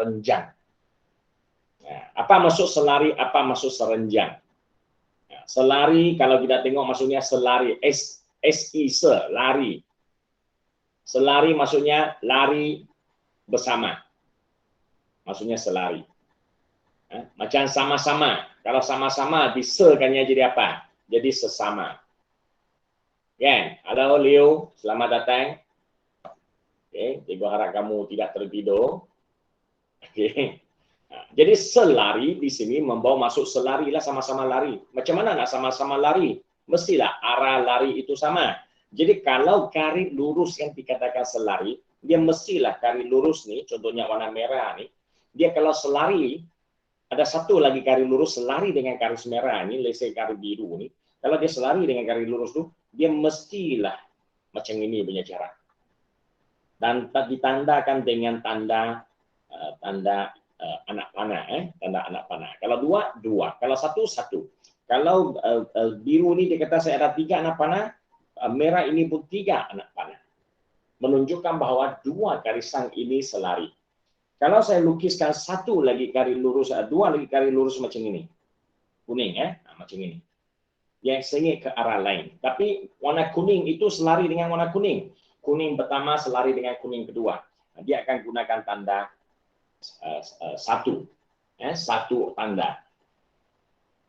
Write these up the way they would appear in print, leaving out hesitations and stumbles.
serenjang. Apa maksud selari? Apa maksud serenjang? Selari kalau kita tengok maksudnya selari, S-I, lari. Selari maksudnya lari bersama. Maksudnya selari. Macam sama-sama. Kalau sama-sama disekannya jadi apa? Jadi sesama. Kan? Halo Leo, selamat datang. Okey, cikgu harap kamu tidak tertidur. Okey. Jadi selari di sini membawa masuk selari lah, sama-sama lari. Macam mana nak sama-sama lari? Mestilah arah lari itu sama. Jadi kalau garis lurus yang dikatakan selari, dia mestilah garis lurus nih, contohnya warna merah nih, dia kalau selari, ada satu lagi garis lurus selari dengan garis merah ini, let's say garis biru nih, kalau dia selari dengan garis lurus tuh, dia mestilah macam ini punya jarak. Dan ditandakan dengan tanda anak panah, tanda anak panah. Kalau dua, dua. Kalau satu, satu. Kalau biru ini dikata saya ada 3 anak panah, merah ini pun 3 anak panah. Menunjukkan bahwa 2 garisan ini selari. Kalau saya lukiskan satu lagi garis lurus, 2 lagi garis lurus macam ini. Kuning, macam ini. Yang sengit ke arah lain. Tapi warna kuning itu selari dengan warna kuning. Kuning pertama selari dengan kuning kedua. Dia akan gunakan tanda satu tanda.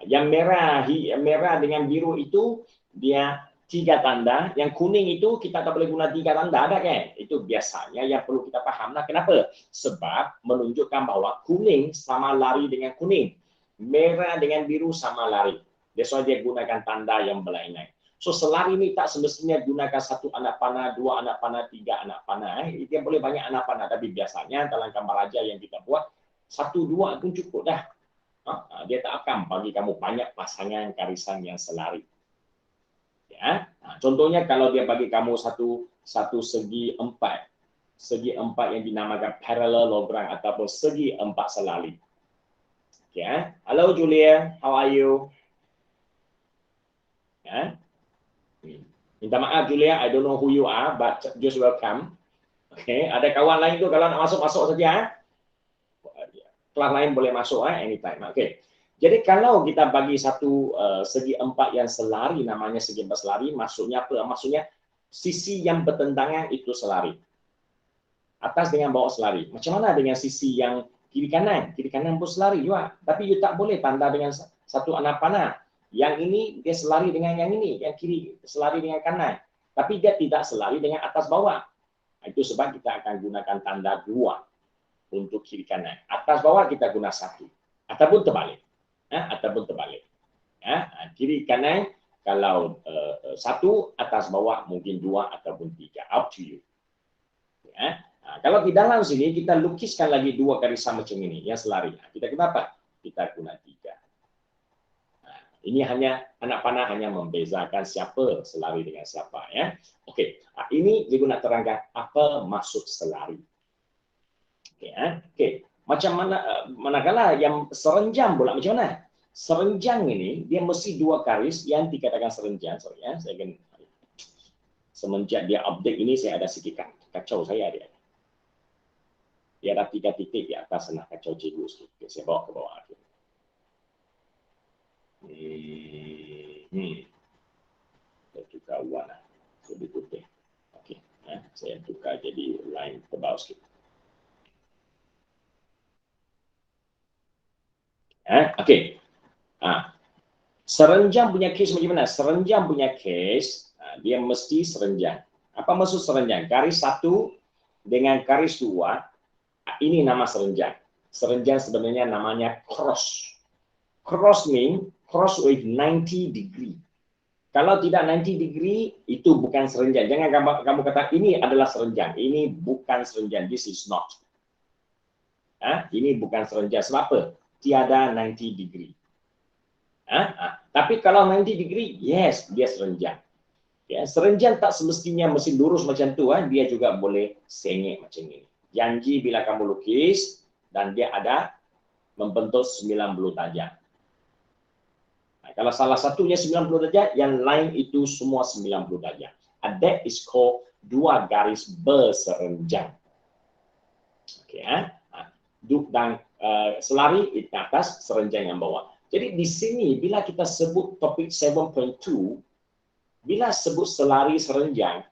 Yang merah dengan biru itu dia 3 tanda. Yang kuning itu kita tak boleh guna 3 tanda, ada kan? Itu biasanya yang perlu kita paham. Nah, kenapa? Sebab menunjukkan bahwa kuning sama lari dengan kuning, merah dengan biru sama lari. That's why dia gunakan tanda yang berlainan. So selari ini tak semestinya gunakan 1 anak panah, 2 anak panah, 3 anak panah. Itu yang boleh banyak anak panah. Tapi biasanya dalam gambar raja yang kita buat, 1-2 pun cukup dah. Dia tak akan bagi kamu banyak pasangan garisan yang selari. Ya. Contohnya kalau dia bagi kamu satu segi 4. Segi 4 yang dinamakan parallelogram ataupun segi 4 selari. Ya. Hello Julia, how are you? Ya. Minta maaf Julia, I don't know who you are, but just welcome. Okay, ada kawan lain tu kalau nak masuk saja. Kelas lain boleh masuk anytime. Okay. Jadi kalau kita bagi satu segi 4 yang selari, namanya segi 4 selari, maksudnya apa? Maksudnya sisi yang bertentangan itu selari. Atas dengan bawah selari. Macam mana dengan sisi yang kiri kanan? Kiri kanan pun selari juga. Tapi you tak boleh tanda dengan satu anak panah. Yang ini dia selari dengan yang ini, yang kiri selari dengan kanan. Tapi dia tidak selari dengan atas bawah. Itu sebab kita akan gunakan tanda 2 untuk kiri kanan. Atas bawah kita guna 1. Ataupun terbalik. Ataupun terbalik. Kiri kanan kalau 1, atas bawah mungkin 2 ataupun 3. Up to you. Kalau di dalam sini kita lukiskan lagi 2 garisan macam ini yang selari. Kita kenapa? Kita guna 3. Ini hanya anak panah hanya membezakan siapa selari dengan siapa ya. Okey, ini dia guna terangkan apa maksud selari. Okey. Macam mana manakala yang serenjang pula macam mana? Serenjang ini dia mesti 2 garis yang dikatakan serenjang. Sorry ya, saya akan semenjak dia update ini saya ada sedikit kacau saya dia. Dia ada 3 titik di atas sana kacau cikgu sikit. Okay, saya bawa ke bawah. Saya tukar warna lebih putih. Okey, saya tukar jadi line tebal sikit. Okey. Serenjang punya case macam mana? Serenjang punya case dia mesti serenjang. Apa maksud serenjang? Garis 1 dengan garis 2 ini nama serenjang. Serenjang sebenarnya namanya cross. Cross mean cross with 90 degree. Kalau tidak 90 degree, itu bukan serenjang. Jangan kamu kata, ini adalah serenjang. Ini bukan serenjang. This is not. Ini bukan serenjang. Sebab apa? Tiada 90 degree. Tapi kalau 90 degree, yes, dia serenjang. Ya, serenjang tak semestinya mesti lurus macam tu. Dia juga boleh sengit macam ini. Janji bila kamu lukis, dan dia ada membentuk 90 darjah. Kalau salah satunya 90 darjah, yang lain itu semua 90 darjah. That is called 2 garis berserenjang. Okay, dan selari di atas, serenjang yang bawah. Jadi di sini bila kita sebut topik 7.2, bila sebut selari serenjang,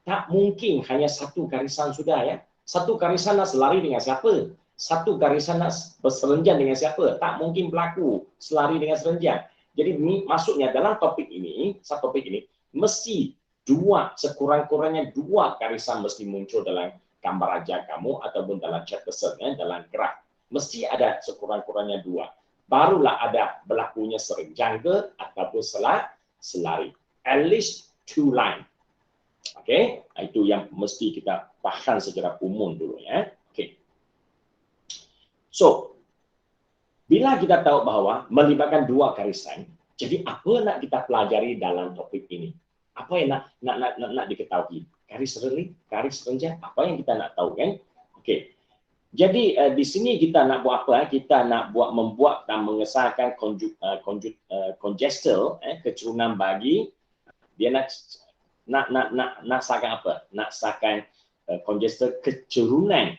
tak mungkin hanya satu garisan sudah ya. Satu garisan nak selari dengan siapa? Satu garisan nak berserenjang dengan siapa? Tak mungkin berlaku selari dengan serenjang. Jadi maksudnya dalam topik ini, satu topik ini, mesti dua, sekurang-kurangnya dua garisan mesti muncul dalam gambar ajar kamu ataupun dalam chat person, dalam graf. Mesti ada sekurang-kurangnya dua. Barulah ada berlakunya serenjang ke ataupun selari. At least 2 line. Okey, itu yang mesti kita faham secara umum dulu ya. Okey. So, bila kita tahu bahawa melibatkan dua garisan, jadi apa nak kita pelajari dalam topik ini? Apa yang nak diketahui? Garis selari, garis serenjang, apa yang kita nak tahu kan? Okey. Jadi di sini kita nak buat apa? Kita nak membuat dan mengesahkan congestal, kecurunan bagi dia nak sahkan apa? Nak sahkan congestal kecurunan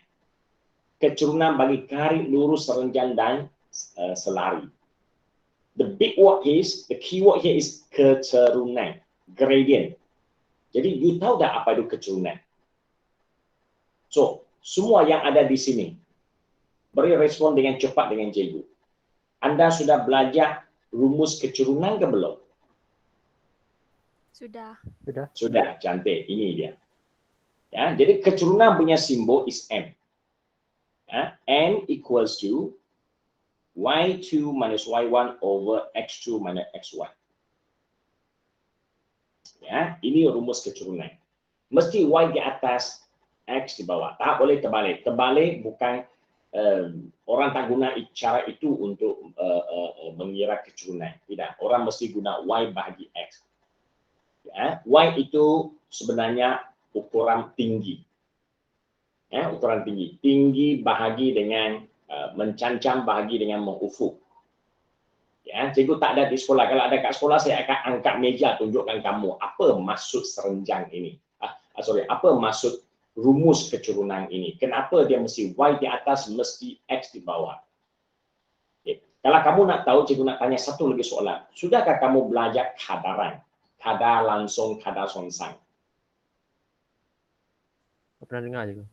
bagi garis lurus serenjang dan selari. The keyword here is kecurunan, gradient. Jadi you tahu dah apa itu kecurunan? So, semua yang ada di sini beri respon dengan cepat dengan cikgu. Anda sudah belajar rumus kecurunan ke belum? Sudah, cantik. Ini dia. Ya, jadi kecurunan punya simbol is M. Ya, N equals to Y2 minus Y1 over X2 minus X1. Ya, ini rumus kecurunan. Mesti Y di atas, X di bawah. Tak boleh terbalik. Terbalik bukan orang tak guna cara itu untuk mengira kecurunan. Tidak. Orang mesti guna Y bahagi X. Ya, Y itu sebenarnya ukuran tinggi. Ya, ukuran tinggi. Tinggi bahagi dengan mencancang bahagi dengan mengufuk. Ya, cikgu tak ada di sekolah. Kalau ada kat sekolah, saya akan angkat meja tunjukkan kamu apa maksud serenjang ini. Apa maksud rumus kecurunan ini. Kenapa dia mesti Y di atas, mesti X di bawah. Okay. Kalau kamu nak tahu, cikgu nak tanya satu lagi soalan. Sudahkah kamu belajar kadaran? Kadar langsung, kadar songsang. Tak pernah dengar cikgu.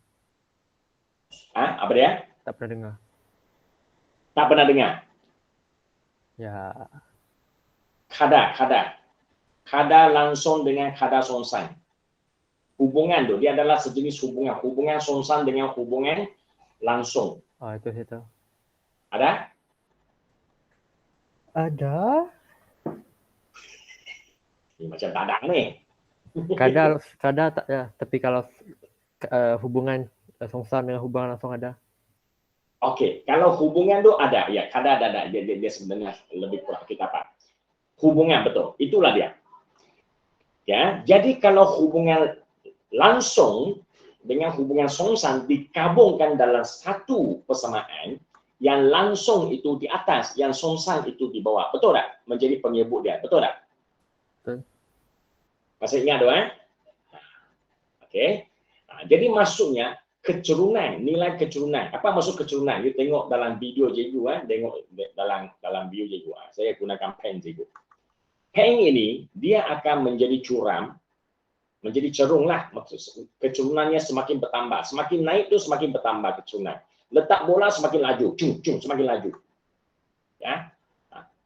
Apa dia? Tak pernah dengar. Tak pernah dengar? Ya. Kadar langsung dengan kadar songsang. Hubungan tu, dia adalah sejenis hubungan. Hubungan songsang dengan hubungan langsung. Itu saya tahu. Ada? Ada. Ini macam tak ada ni. Kadar tak ya, tapi kalau hubungan songsang dengan hubungan langsung ada. Okey, kalau hubungan tu ada, ya, kadar ada. Dia sebenarnya lebih kurang kita faham. Hubungan betul, itulah dia. Ya, jadi kalau hubungan langsung dengan hubungan songsang digabungkan dalam satu persamaan, yang langsung itu di atas, yang songsang itu di bawah. Betul tak? Menjadi penyebut dia. Betul tak? Betul. Masih ingat tu Okey. Jadi maksudnya kecurunan, nilai kecurunan. Apa maksud kecurunan? You tengok dalam video cikgu tengok dalam video cikgu. Saya gunakan pen cikgu. Pen ini dia akan menjadi curam, menjadi cerunglah. Maksud kecurunannya semakin bertambah. Semakin naik tu semakin bertambah kecurunan. Letak bola semakin laju, semakin laju. Ya.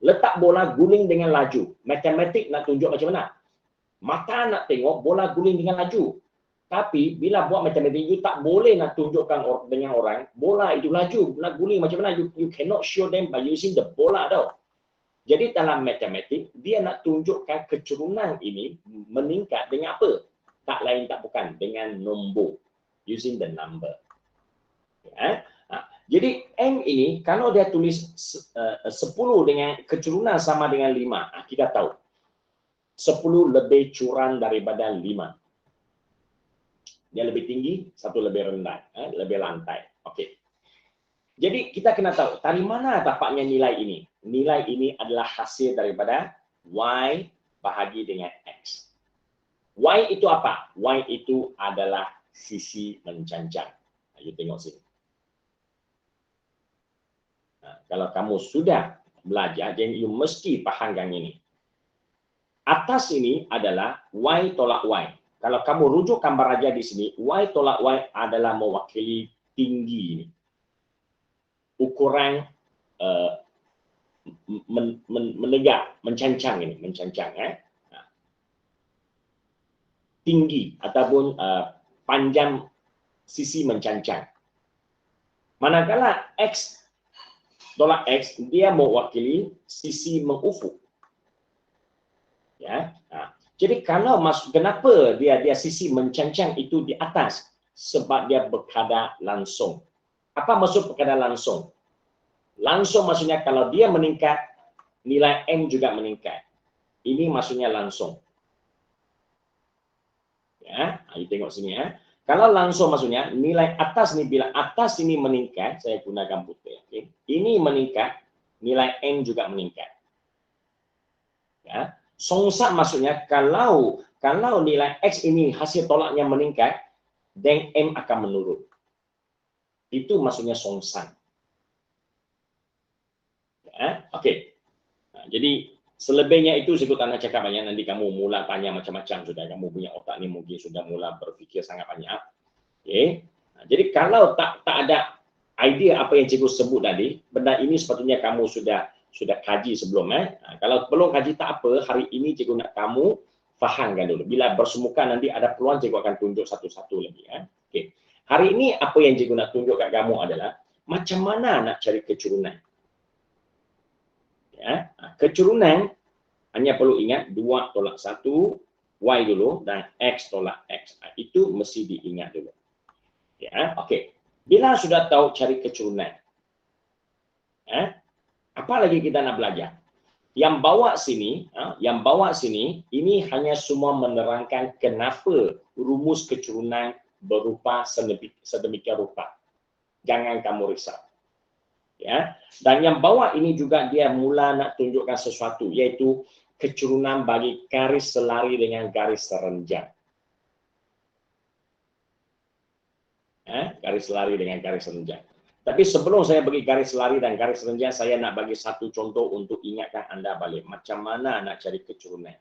Letak bola guling dengan laju. Matematik nak tunjuk macam mana? Mata nak tengok bola guling dengan laju. Tapi bila buat matematik, you tak boleh nak tunjukkan dengan orang bola itu laju, nak guling macam mana. You cannot show them by using the bola tau. Jadi dalam matematik, dia nak tunjukkan kecurunan ini meningkat dengan apa? Tak lain tak bukan dengan nombor. Using the number. Ya. Jadi M ini, kalau dia tulis 10 dengan kecurunan sama dengan 5, kita tahu 10 lebih curam daripada 5. Dia lebih tinggi, satu lebih rendah, lebih lantai. Okey. Jadi kita kena tahu dari mana dapatnya nilai ini. Nilai ini adalah hasil daripada Y bahagi dengan X. Y itu apa? Y itu adalah sisi mencancang. You tengok sini. kalau kamu sudah belajar, jadi you mesti fahamkan ini. Atas ini adalah Y tolak Y. Kalau kamu rujuk gambar raja di sini, Y tolak Y adalah mewakili tinggi ini. Ukuran menegak, mencancang ini, mencancang. Tinggi ataupun panjang sisi mencancang. Manakala X tolak X, dia mewakili sisi mengufuk. Ya, jadi kalau kenapa dia sisi mencancang itu di atas? Sebab dia berkadar langsung. Apa maksud berkadar langsung? Langsung maksudnya kalau dia meningkat, nilai M juga meningkat. Ini maksudnya langsung. Ya, you tengok sini ya. Kalau langsung maksudnya nilai atas nih, bila atas ini meningkat, saya gunakan putih. Okay. Ini meningkat, nilai M juga meningkat. Ya. Songsat maksudnya kalau nilai X ini hasil tolaknya meningkat, dan M akan menurun. Itu maksudnya songsat. Ya, oke. Nah, jadi selebihnya itu saya tak nak cakap banyak, nanti kamu mula tanya macam-macam sudah, kamu punya otak ni mungkin sudah mula berfikir sangat banyak. Okey. Nah, jadi kalau tak ada idea apa yang cikgu sebut tadi, benda ini sepatutnya kamu sudah kaji sebelum. Kalau belum kaji tak apa, hari ini cikgu nak kamu fahamkan dulu. Bila bersemuka nanti ada peluang cikgu akan tunjuk satu-satu lagi. Okey. Hari ini apa yang cikgu nak tunjuk kat kamu adalah macam mana nak cari kecurunan. Ya, kecurunan hanya perlu ingat 2 tolak 1 Y dulu dan X tolak X. Itu mesti diingat dulu. Ya, okey. Bila sudah tahu cari kecurunan, apa lagi kita nak belajar? Yang bawa sini, ini hanya semua menerangkan kenapa rumus kecurunan berupa sedemikian rupa. Jangan kamu risau. Ya, dan yang bawah ini juga dia mula nak tunjukkan sesuatu, iaitu kecurunan bagi garis selari dengan garis serenjang. Garis selari dengan garis serenjang. Tapi sebelum saya bagi garis selari dan garis serenjang, saya nak bagi satu contoh untuk ingatkan anda balik macam mana nak cari kecurunan.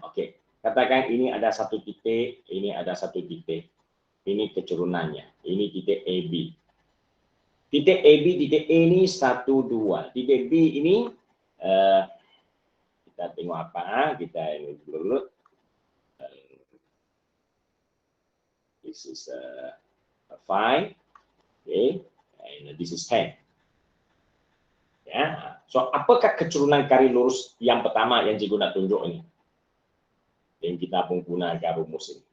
Okey. Katakan ini ada satu titik, ini ada satu titik. Ini kecurunannya. Ini titik AB. Titik AB, titik A ini 1, 2. Titik B ini kita tengok apa? Kita ini dulu. This is 5. Okay. And this is 10. Ya. So apakah kecurunan garis lurus yang pertama yang cikgu nak tunjuk ini? Yang kita pun gunakan rumus ini.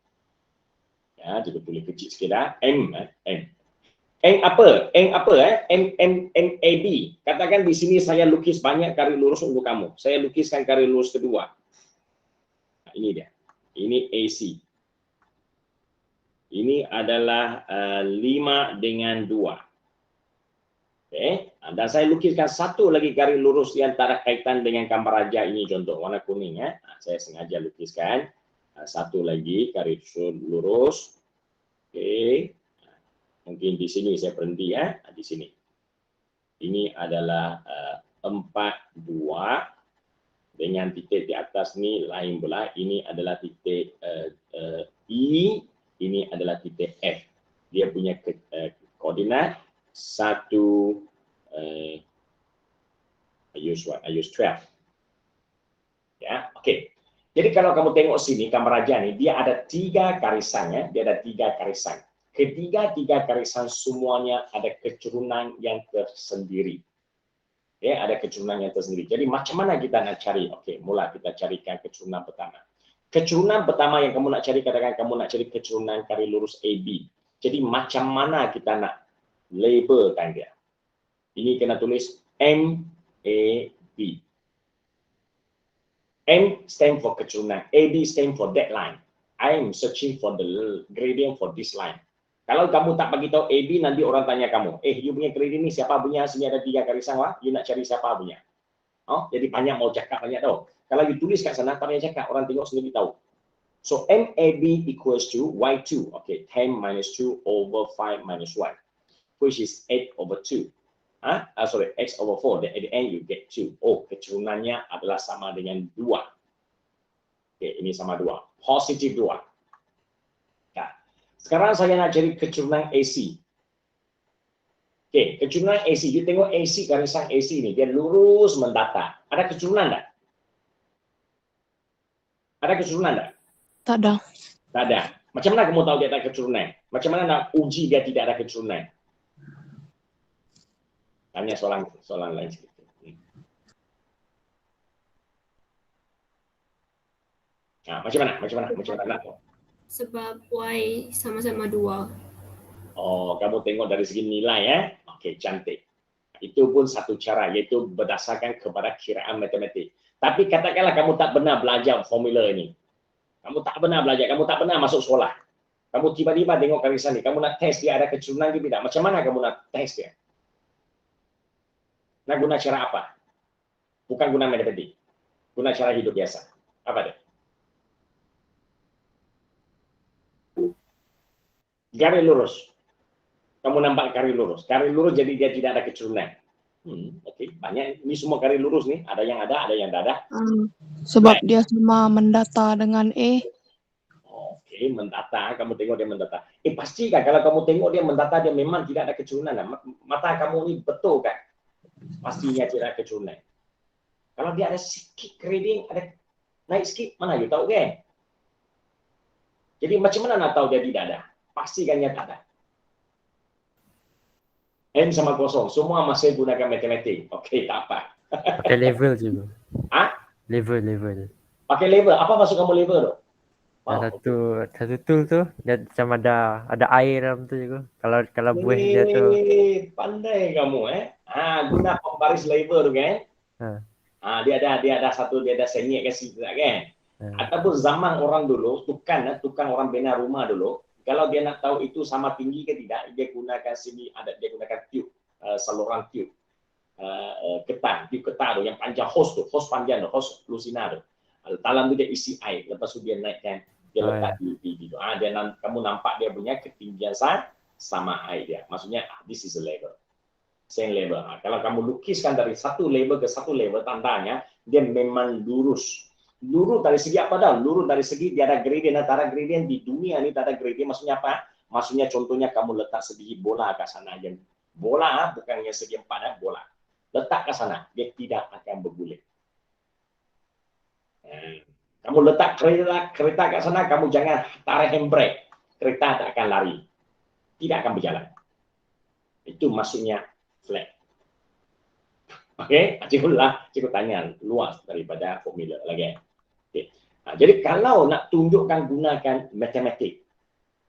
Ya, cikgu tulis kecil sikit dah. M. M apa? MAB. Katakan di sini saya lukis banyak garis lurus untuk kamu. Saya lukiskan garis lurus kedua. Nah, ini dia. Ini AC. Ini adalah 5 dengan 2. Okey. Dan saya lukiskan satu lagi garis lurus yang antara kaitan dengan gambar raja ini, contoh warna kuning. Saya sengaja lukiskan satu lagi garis lurus. Okey. Mungkin di sini saya berhenti di sini. Ini adalah 4, 2 dengan titik di atas ni lain pula. Ini adalah titik E, ini adalah titik F. Dia punya koordinat 1 I use 12. Ya, okey. Jadi kalau kamu tengok sini gambar raja ni, dia ada 3 garisan dia ada 3 garisan. Ketiga-tiga garisan semuanya ada kecurunan yang tersendiri. Ya, ada kecurunan yang tersendiri. Jadi macam mana kita nak cari? Okey, mula kita carikan kecurunan pertama. Kecurunan pertama yang kamu nak cari, katakan kamu nak cari kecurunan garis lurus AB. Jadi macam mana kita nak labelkan dia? Ini kena tulis MAB. M stand for kecurunan, AB stand for that line. I am searching for the gradient for this line. Kalau kamu tak bagi tahu AB, nanti orang tanya kamu, you punya gradient ni siapa punya? Sini ada 3 garisan, you nak cari siapa punya? Jadi banyak mau cakap, banyak tahu. Kalau you tulis kat sana, tak payah cakap, orang tengok sendiri tahu. So MAB equals to Y2. Okay, 10 minus 2 over 5 minus 1. which is 8/2. Sorry, x/4. Then at the end you get 2. Oh, kecurunannya adalah sama dengan 2. Okay, ini sama 2. Positif 2. Nah, sekarang saya nak cari kecurunan AC. Okay, kecurunan AC. You tengok AC, garisan AC ni, dia lurus mendatar. Ada kecurunan tak? Ada kecurunan tak? Tak ada. Tak ada. Macam mana kamu tahu dia ada kecurunan? Macam mana nak uji dia tidak ada kecurunan? Tanya soalan lain sedikit. Nah, macam mana? Sebab Y sama-sama 2. Oh, kamu tengok dari segi nilai ya. Okey, cantik. Itu pun satu cara, iaitu berdasarkan kepada kiraan matematik. Tapi katakanlah kamu tak benar belajar formula ini. Kamu tak benar belajar, kamu tak benar masuk sekolah. Kamu tiba-tiba tengok garisan ni, kamu nak test dia ada kecurunan ke tidak. Macam mana kamu nak test dia? Nak guna cara apa? Bukan guna matematik. Guna cara hidup biasa. Apa dia? Garis lurus. Kamu nampak garis lurus. Garis lurus jadi dia tidak ada kecurunan. Okey, banyak ini semua garis lurus nih. Ada yang tidak ada. Sebab dia sama mendata dengan E. Okey, mendata. Kamu tengok dia mendata. Pasti kan kalau kamu tengok dia mendata, dia memang tidak ada kecurunan. Mata kamu ini betul kan? Pastinya tidak ada kecurunan. Kalau dia ada sikit grading, ada naik sikit, mana you tahu kan? Jadi macam mana nak tahu dia tidak ada? Pastikan dia tak ada. N sama 0. Semua masih gunakan matematik. Okey, tak apa. Pakai level je. Level. Pakai level. Apa maksud kamu level tu? Satu tool tu dia macam ada air dalam tu juga. Kalau buih dia tu. Pandai kamu guna pembaris level tu kan? Dia ada senyek kat situ kan? Ataupun zaman orang dulu, tukang orang bina rumah dulu, kalau dia nak tahu itu sama tinggi ke tidak, dia gunakan dia gunakan tube, saluran tube, tube ketan tu yang panjang, hos panjang tu, hos lusina tu. Dalam tu dia isi air, lepas tu dia naikkan, dia letak di tu. Kamu nampak dia punya ketinggian sama air dia. Maksudnya this is a level. Same level. Kalau kamu lukiskan dari satu level ke satu level, tandanya dia memang lurus. Lurus dari segi apa dah? Lurus dari segi dia ada gradient. Antara gradient di dunia ni tak ada gradient. Maksudnya apa? Maksudnya contohnya kamu letak sebiji bola ke sana. Bola bukannya segi 4, bola. Letak ke sana, dia tidak akan berguling. Kamu letak kereta ke sana, kamu jangan tarik handbrake. Kereta tak akan lari. Tidak akan berjalan. Itu maksudnya flat. Okey, cikgu tanya luas daripada formula lagi. Okay. Jadi kalau nak tunjukkan gunakan matematik,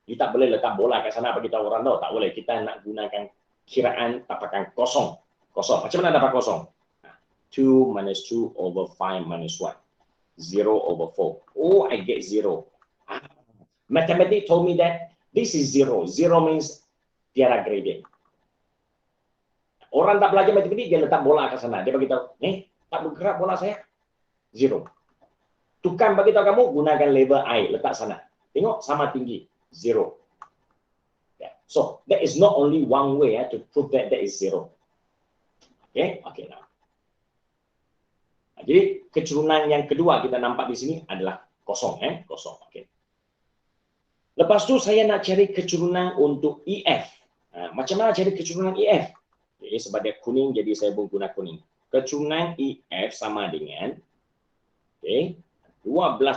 kita tak boleh letak bola kat sana bagi tahu orang tahu, tak boleh. Kita nak gunakan kiraan tapakan kosong. Macam mana dapat kosong? 2 minus 2 over 5 minus 1. 0 over 4. Oh, I get 0. Mathematics told me that this is 0. 0 means tiada gradient. Orang tak belajar matematik, dia letak bola ke sana. Dia beritahu, tak bergerak bola saya. 0. Tukang beritahu kamu, gunakan level air, letak sana. Tengok, sama tinggi. 0. Yeah. So, there is not only one way to prove that is 0. Okay, now. Jadi, kecurunan yang kedua kita nampak di sini adalah kosong. Kosong, okay. Lepas tu, saya nak cari kecurunan untuk EF. Macam mana cari kecurunan EF? Okay, sebab dia kuning, jadi saya pun guna kuning. Kecurunan EF sama dengan 12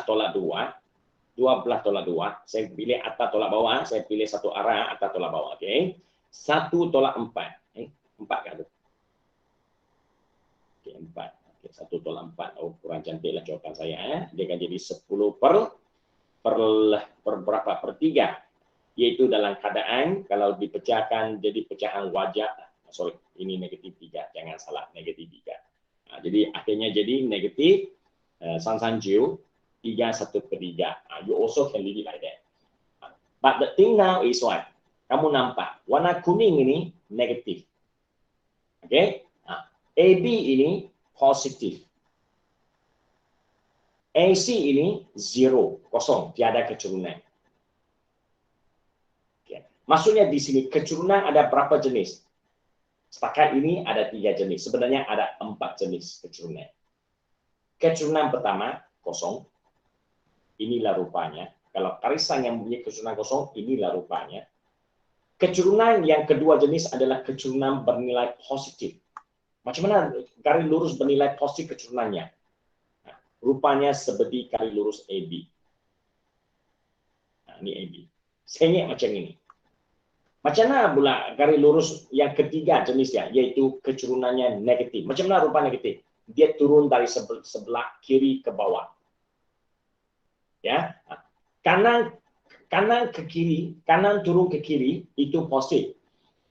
tolak 2. 12 tolak 2. Saya pilih atas tolak bawah. Saya pilih satu arah atas tolak bawah. 1 tolak 4. 4 kan tu? 4. 1 tolak 4. Oh, kurang cantiklah jawapan saya. Dia akan jadi 10 per berapa? Per 3. Iaitu dalam keadaan kalau dipecahkan jadi pecahan wajah. Sorry, ini negatif 3. Jangan salah, negatif 3. Jadi akhirnya jadi negatif 3 1/3. You also can leave it like that. But the thing now is what? Kamu nampak warna kuning ini negatif. Okay? AB ini positif. AC ini 0, kosong, tiada kecurunan. Okay. Maksudnya di sini kecurunan ada berapa jenis? Setakat ini ada 3 jenis. Sebenarnya ada 4 jenis kecurunan. Kecurunan pertama, kosong. Inilah rupanya. Kalau karisan yang punya kecurunan kosong, inilah rupanya. Kecurunan yang kedua jenis adalah kecurunan bernilai positif. Macam mana garis lurus bernilai positif kecurunannya? Nah, rupanya seperti garis lurus AB. Nah, ini AB. Sengit macam ini. Macam mana pula garis lurus yang ketiga jenisnya, yaitu kecurunannya negatif. Macam mana rupa negatif? Dia turun dari sebelah kiri ke bawah. Ya, kanan ke kiri, kanan turun ke kiri itu positif.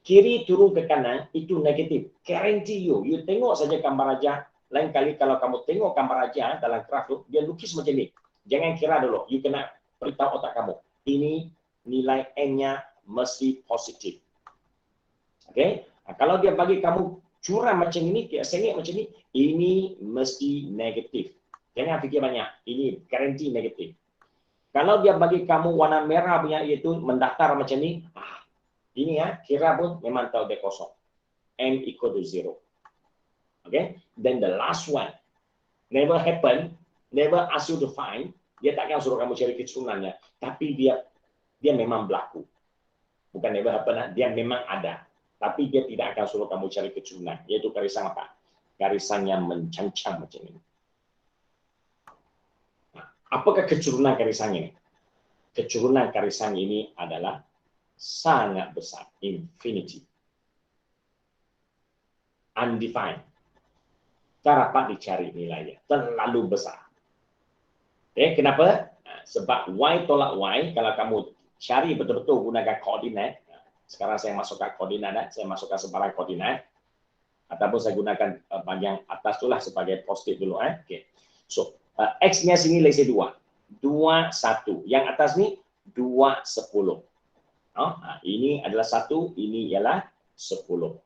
Kiri turun ke kanan itu negatif. Guarantee you tengok saja gambar raja. Lain kali kalau kamu tengok gambar raja dalam graf tu, dia lukis macam ni. Jangan kira dulu, you kena beritahu otak kamu. Ini nilai N-nya mesti positif. Okey? Nah, kalau dia bagi kamu curam macam ini, kayak sengit macam ini mesti negatif. Jangan fikir banyak. Ini guarantee negatif. Kalau dia bagi kamu warna merah punya iaitu mendatar macam ni, ini ya, kira pun memang tahu dia kosong. M equal to 0. Okay? Then the last one, never happen, never ask you to find. Dia takkan suruh kamu cari kecurunannya, tapi dia memang berlaku. Bukan never happen, dia memang ada. Tapi dia tidak akan suruh kamu cari kecurunan. Yaitu garisan apa? Garisan yang mencancang macam ini. Nah, apakah kecurunan garisan ini? Kecurunan garisan ini adalah sangat besar. Infinity. Undefined. Tak dapat dicari nilainya. Terlalu besar. Okay, kenapa? Nah, sebab Y tolak Y, kalau kamu cari betul-betul gunakan koordinat. Sekarang saya masukkan koordinat, saya masukkan sebarang koordinat. Ataupun saya gunakan bahagian atas itulah sebagai positif dulu. Okay. So, X-nya sini lese 2. 2, 1. Yang atas ni 2, 10. Ini adalah 1, ini ialah 10.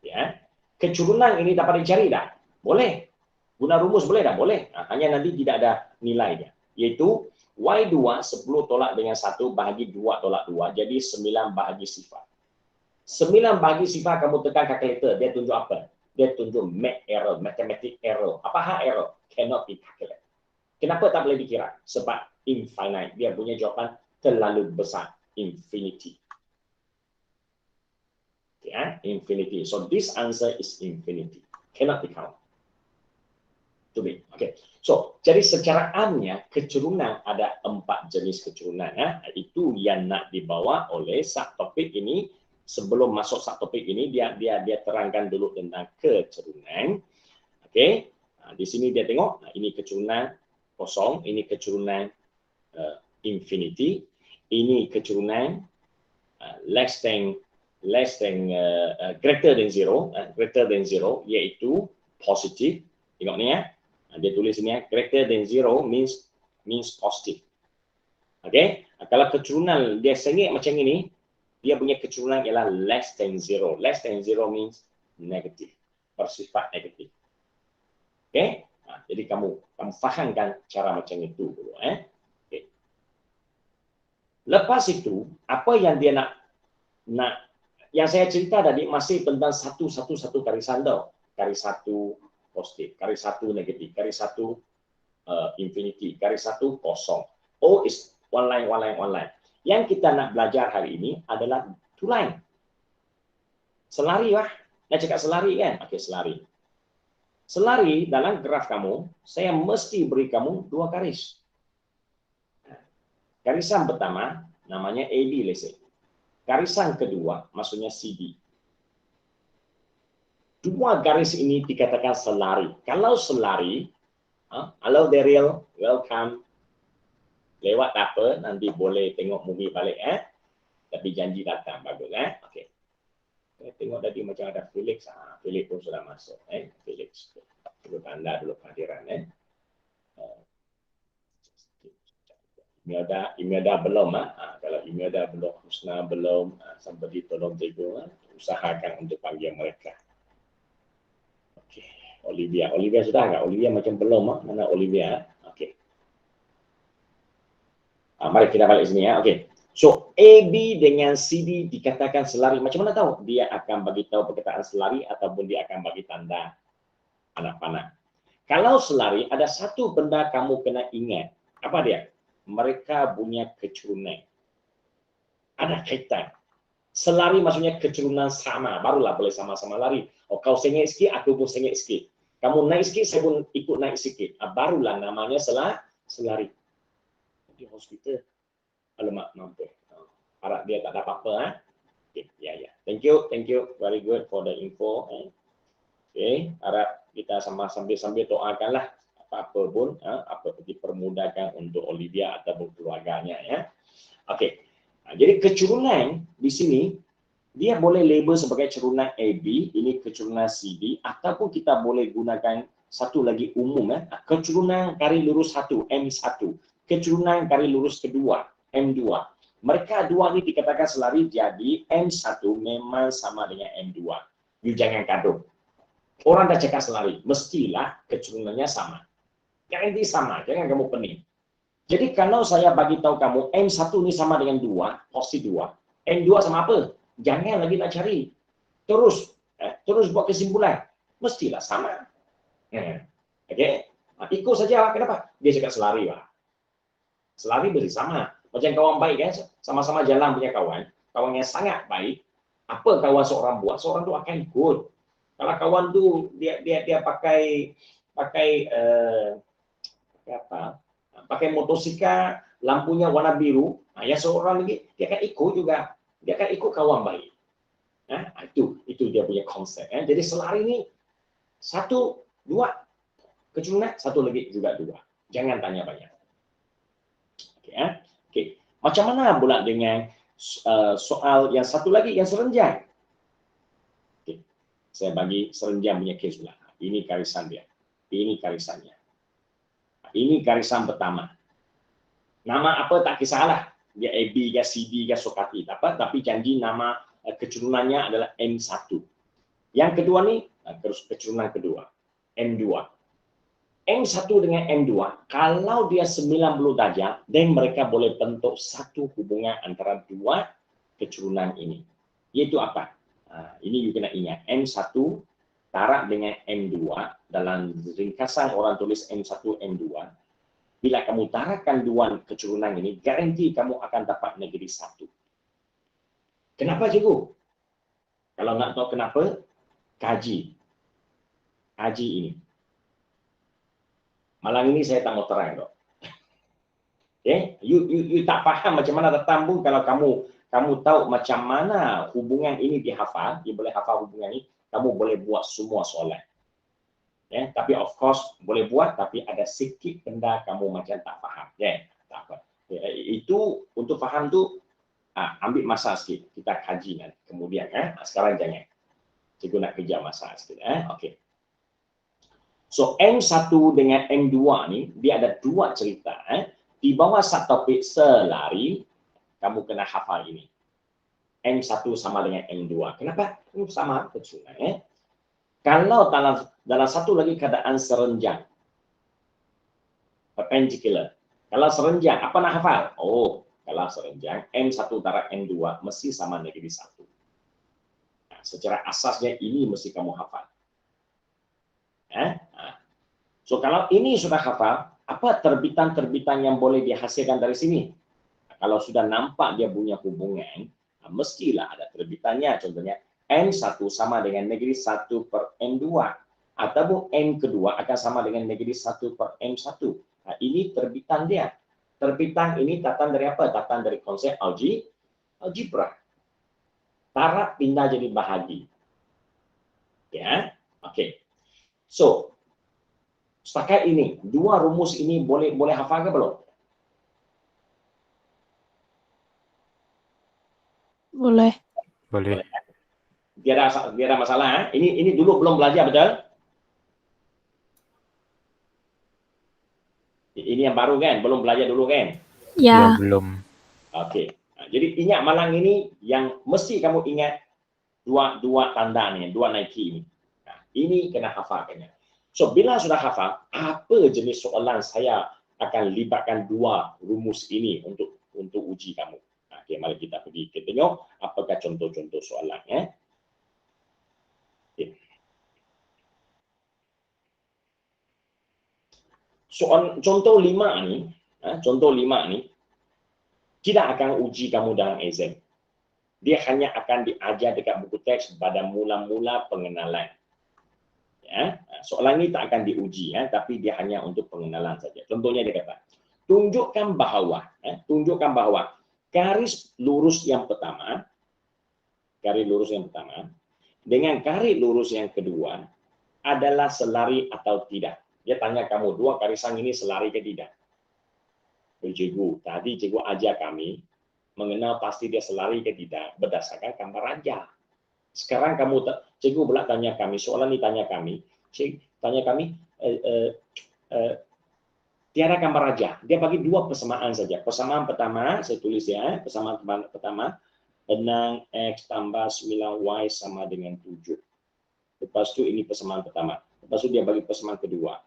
Ya. Kecurunan ini dapat dicari dah? Boleh. Guna rumus boleh dah? Boleh. Hanya nanti tidak ada nilainya. Yaitu Y2 10 tolak dengan 1 bahagi 2 tolak 2. Jadi 9 bahagi sifar. 9 bahagi sifar kamu tekan kalkulator. Dia tunjuk apa? Dia tunjuk mathematic error. Apa hak error? Cannot be calculated. Kenapa tak boleh dikira? Sebab infinite. Dia punya jawapan terlalu besar. Infinity. Okay, infinity. So this answer is infinity. Cannot be counted. Okay. So, jadi secara amnya kecurunan ada 4 jenis kecurunan. Itu yang nak dibawa oleh subtopik ini. Sebelum masuk subtopik ini dia terangkan dulu tentang kecurunan. Okey. Di sini dia tengok ini kecurunan kosong, ini kecurunan infinity, ini kecurunan greater than zero iaitu positif. Tengok ni ya. Dia tulis sini ya, greater than 0 means positive. Okey, kalau kecurunan dia sengit macam ini, dia punya kecurunan ialah less than 0. Less than 0 means negative, bersifat negatif. Okey, jadi kamu fahamkan cara macam itu dulu. Okay. Lepas itu, apa yang dia nak yang saya cerita tadi masih tentang satu garisan tau. Garis 1 positif, garis 1 negatif, garis 1 infinity, garis 1 kosong. O is one line. Yang kita nak belajar hari ini adalah two line. Selari lah. Nak cakap selari kan? Okey, selari. Selari dalam graf kamu, saya mesti beri kamu 2 garis. Garisan pertama namanya AB let's say. Garisan kedua maksudnya CD. 2 garis ini dikatakan selari. Kalau selari, hello Daryl, welcome. Lewat apa, nanti boleh tengok movie balik. Tapi janji datang, bagus. Okey. Tengok tadi macam ada Felix. Felix pun sudah masuk. Felix. Perlu tanda dulu kehadiran. Imelda belum. Kalau Imelda belum, Husna belum, somebody tolong jaga. Usahakan untuk panggil mereka. Olivia sudah enggak? Olivia macam belum. Mana Olivia? Okey. Mari kita balik sini ya. Okey. So, AB dengan CD dikatakan selari. Macam mana tahu? Dia akan bagi tahu perkataan selari ataupun dia akan bagi tanda panah-panah. Kalau selari, ada satu benda kamu kena ingat. Apa dia? Mereka punya keturunan. Ada kaitan. Selari maksudnya keturunan sama. Barulah boleh sama-sama lari. Oh, kau sengit sikit, aku pun sengit sikit. Kamu naik sikit, saya pun ikut naik sikit. Barulah namanya selari. Di hospital. Alamak, mampu. Harap dia tak ada apa-apa. Okay, ya. Thank you. Very good for the info. Okay, harap kita sambil doakanlah apa-apa pun, apa dipermudahkan untuk Olivia ataupun keluarganya. Ya. Okay. Jadi keturunan di sini, dia boleh label sebagai keturunan AB, ini keturunan CD, ataupun kita boleh gunakan satu lagi umum. Keturunan garis lurus 1, M1. Keturunan garis lurus kedua, M2. Mereka dua ini dikatakan selari, jadi M1 memang sama dengan M2. You jangan gaduh. Orang dah cakap selari, mestilah keturunannya sama. Garanti sama, jangan kamu pening. Jadi kalau saya bagi tahu kamu M1 ini sama dengan 2, posisi 2, M2 sama apa? Jangan lagi nak cari. Terus buat kesimpulan. Mestilah sama. Okey. Ikut saja. Kenapa? Dia cakap selari lah. Selari beri sama. Macam kawan baik kan, sama-sama jalan punya kawan yang sangat baik. Apa kawan seorang buat, seorang tu akan ikut. Kalau kawan tu dia pakai pakai motosikal, lampunya warna biru, ya seorang lagi dia akan ikut juga. Dia akan ikut kawan baik. Itu dia punya konsep. Jadi selari ini 1, 2 keturunan, satu lagi juga 2. Jangan tanya banyak. Okey. Macam mana pula dengan soal yang satu lagi yang serenjang? Okay. Saya bagi serenjang punya kes pula. Ini garisan dia. Ini garisannya. Ini garisan pertama. Nama apa tak kisahlah. Dia AB ke CD ke Sokati. Tak apa, tapi janji nama keturunannya adalah M1. Yang kedua ni, terus keturunan kedua. M2. M1 dengan M2, kalau dia 90 darjah, dan mereka boleh bentuk satu hubungan antara dua keturunan ini. Iaitu apa? Ini you kena ingat. M1 tarak dengan M2, dalam ringkasan orang tulis M1, M2. Bila kamu tarakkan dua keturunan ini, garanti kamu akan dapat negeri 1. Kenapa cikgu? Kalau nak tahu kenapa, kaji ini. Malam ini saya tak mau terang, dok. Okay? You tak faham macam mana tertambung kalau kamu tahu macam mana hubungan ini dihafal, dia boleh hafal hubungan ini, kamu boleh buat semua soalan. Tapi of course boleh buat, tapi ada sikit benda kamu macam tak faham. Tak apa. Itu untuk faham tu ambil masa sikit, kita kaji nanti kemudian. Sekarang jangan. Cikgu nak kejar masa sikit. Okey. So M1 dengan M2 ni dia ada dua cerita. Di bawah satu topik selari, kamu kena hafal ini. M1 sama dengan M2. Kenapa? Sama keturunan. Kalau dalam satu lagi keadaan serenjang, perpendicular. Kalau serenjang, apa nak hafal? Oh, kalau serenjang M1 darab M2 mesti sama negeri 1. Secara asasnya ini mesti kamu hafal. So kalau ini sudah hafal, apa terbitan-terbitan yang boleh dihasilkan dari sini? Kalau sudah nampak dia punya hubungan, mestilah ada terbitannya. Contohnya M1 sama dengan negeri 1 per M2. Ataupun M kedua akan sama dengan negeri 1 per M1. Ini terbitan dia. Terbitan ini datang dari apa? Datang dari konsep algebra. Tarak pindah jadi bahagi. Okey. So, setakat ini, dua rumus ini boleh hafal ke belum? Boleh. Biar ada masalah. Ini dulu belum belajar, betul? Ini yang baru kan? Belum belajar dulu kan? Ya. Belum. Okey. Jadi ingat malang ini yang mesti kamu ingat dua tanda ni, dua Nike ini. Ini kena hafalkannya. So, bila sudah hafal, apa jenis soalan saya akan libatkan dua rumus ini untuk uji kamu. Okey, mari kita pergi kita tengok apakah contoh-contoh soalan Okay. Soal contoh 5 ni, contoh 5 ni tidak akan uji kamu dalam exam. Dia hanya akan diajar dekat buku teks pada mula-mula pengenalan. Ya, soalan ini tak akan diuji tapi dia hanya untuk pengenalan saja. Contohnya dia kata, tunjukkan bahawa garis lurus yang pertama dengan garis lurus yang kedua adalah selari atau tidak. Dia tanya kamu, dua garisan ini selari ke tidak? Cikgu, tadi cikgu ajar kami mengenal pasti dia selari ke tidak berdasarkan gambar raja. Sekarang cikgu pula tanya kami, soalan ini tanya kami, tiada gambar raja. Dia bagi dua persamaan saja. Persamaan pertama, saya tulis persamaan pertama, 6x tambah 9y sama dengan 7. Lepas itu ini persamaan pertama. Lepas itu dia bagi persamaan kedua.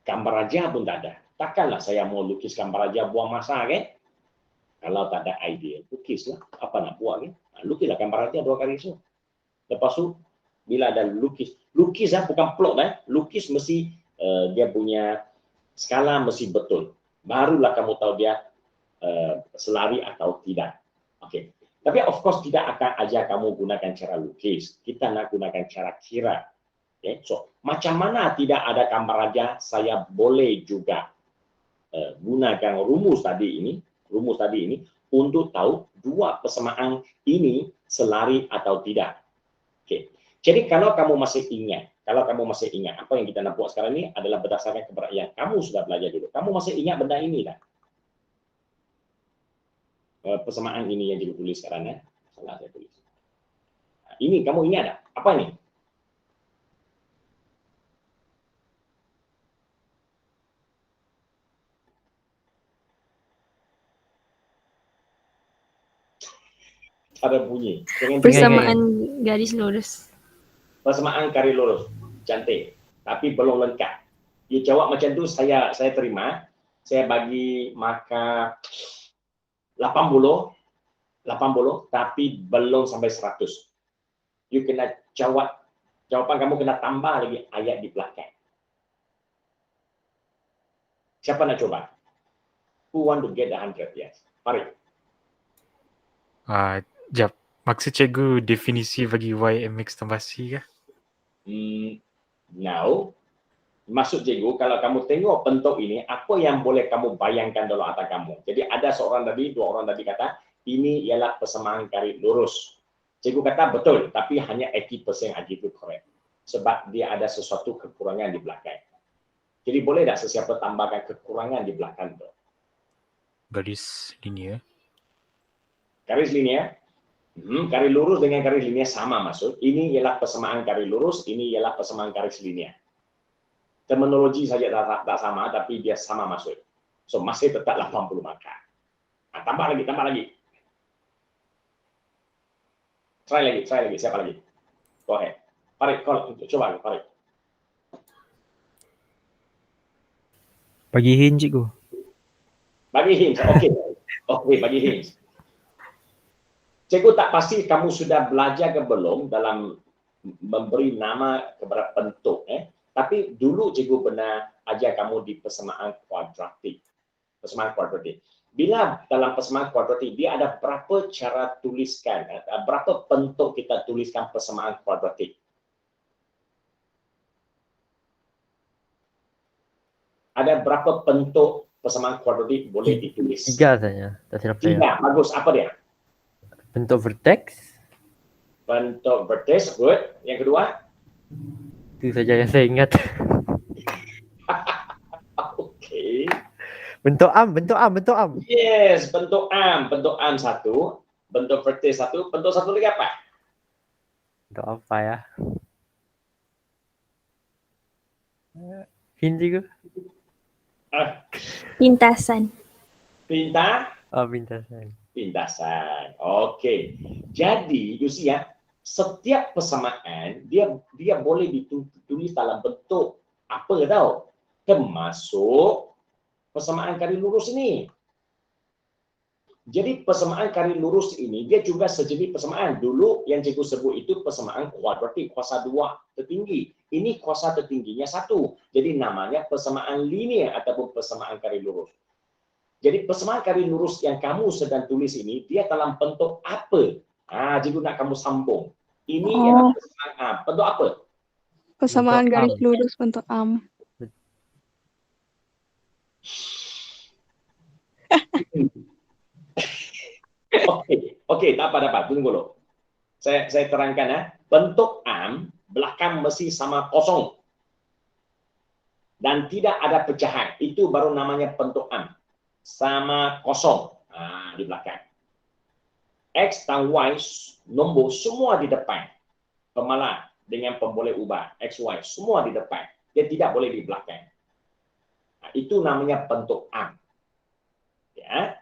Gambar raja pun tak ada. Takkanlah saya mau lukis gambar raja buang masa Kalau tak ada idea, lukislah. Apa nak buat lukislah gambar raja 2 garis tu. Lepas tu bila ada lukis bukan plot lukis mesti dia punya skala mesti betul. Barulah kamu tahu dia selari atau tidak. Okey. Tapi of course tidak akan ajar kamu gunakan cara lukis. Kita nak gunakan cara kira. Okay. So, macam mana tidak ada gambar raja, saya boleh juga gunakan rumus tadi ini untuk tahu dua persamaan ini selari atau tidak. Okay. Jadi kalau kamu masih ingat apa yang kita nak buat sekarang ini adalah berdasarkan kepada yang kamu sudah belajar dulu. Kamu masih ingat benda ini tak? Persamaan ini yang cikgu tulis sekarang salah saya tulis. Ini kamu ingat tak? Apa ini? Ada bunyi. Persamaan garis lurus. Persamaan garis lurus. Cantik. Tapi belum lengkap. Dia jawab macam tu, saya terima. Saya bagi markah 80, tapi belum sampai 100. You kena jawapan kamu kena tambah lagi ayat di belakang. Siapa nak coba? Who want to get the 100? Yes. Farid. Jap. Maksud cikgu definisi bagi Y, MX tambah C ke? No. Maksud cikgu, kalau kamu tengok bentuk ini, apa yang boleh kamu bayangkan dalam otak kamu? Jadi ada dua orang tadi kata, ini ialah persamaan garis lurus. Cikgu kata betul, tapi hanya 80% aja itu correct. Sebab dia ada sesuatu kekurangan di belakang. Jadi boleh tak sesiapa tambahkan kekurangan di belakang itu? Garis linear. Garis linear. Garis lurus dengan garis linear sama maksud. Ini ialah persamaan garis lurus, ini ialah persamaan garis linear. Terminologi saja tak sama, tapi dia sama maksud. So masih tetap 80 markah. Tambah lagi. Try lagi. Siapa lagi? Go ahead. Farid, coba Farid. Bagi hint cikgu. Bagi hint, okey, bagi hint. Cikgu tak pasti kamu sudah belajar ke belum dalam memberi nama kepada bentuk. Tapi dulu cikgu pernah ajar kamu di persamaan kuadratik. Bila dalam persamaan kuadratik, dia ada berapa cara tuliskan, berapa bentuk kita tuliskan persamaan kuadratik. Ada berapa bentuk persamaan kuadratik boleh ditulis? 3 saja. Tak silap saya. 3, bagus. Apa dia? Bentuk vertex. Good. Yang kedua? Itu saja yang saya ingat. Okey. Bentuk arm. Yes, bentuk arm satu, bentuk vertex satu, bentuk satu lagi apa? Bentuk apa ya? Hint juga. Pintasan. Pintasan. Okey. Jadi, you see setiap persamaan dia boleh ditulis dalam bentuk apa tahu? Termasuk persamaan garis lurus ini. Jadi persamaan garis lurus ini dia juga sejenis persamaan. Dulu yang cikgu sebut itu persamaan kuadratik, kuasa 2 tertinggi. Ini kuasa tertingginya 1. Jadi namanya persamaan linear ataupun persamaan garis lurus. Jadi persamaan garis lurus yang kamu sedang tulis ini, dia dalam bentuk apa? Cikgu nak kamu sambung. Ini ialah persamaan bentuk apa? Persamaan Bentuk garis am. lurus bentuk am. Okey, tak apa. Tunggu dulu. Saya terangkan ya. Bentuk am belakang mesti sama kosong. Dan tidak ada pecahan. Itu baru namanya bentuk am. Sama kosong. Di belakang. X dan Y nombor semua di depan. Pemalah dengan pemboleh ubah X, Y semua di depan. Dia tidak boleh di belakang. Itu namanya bentuk am. Ya.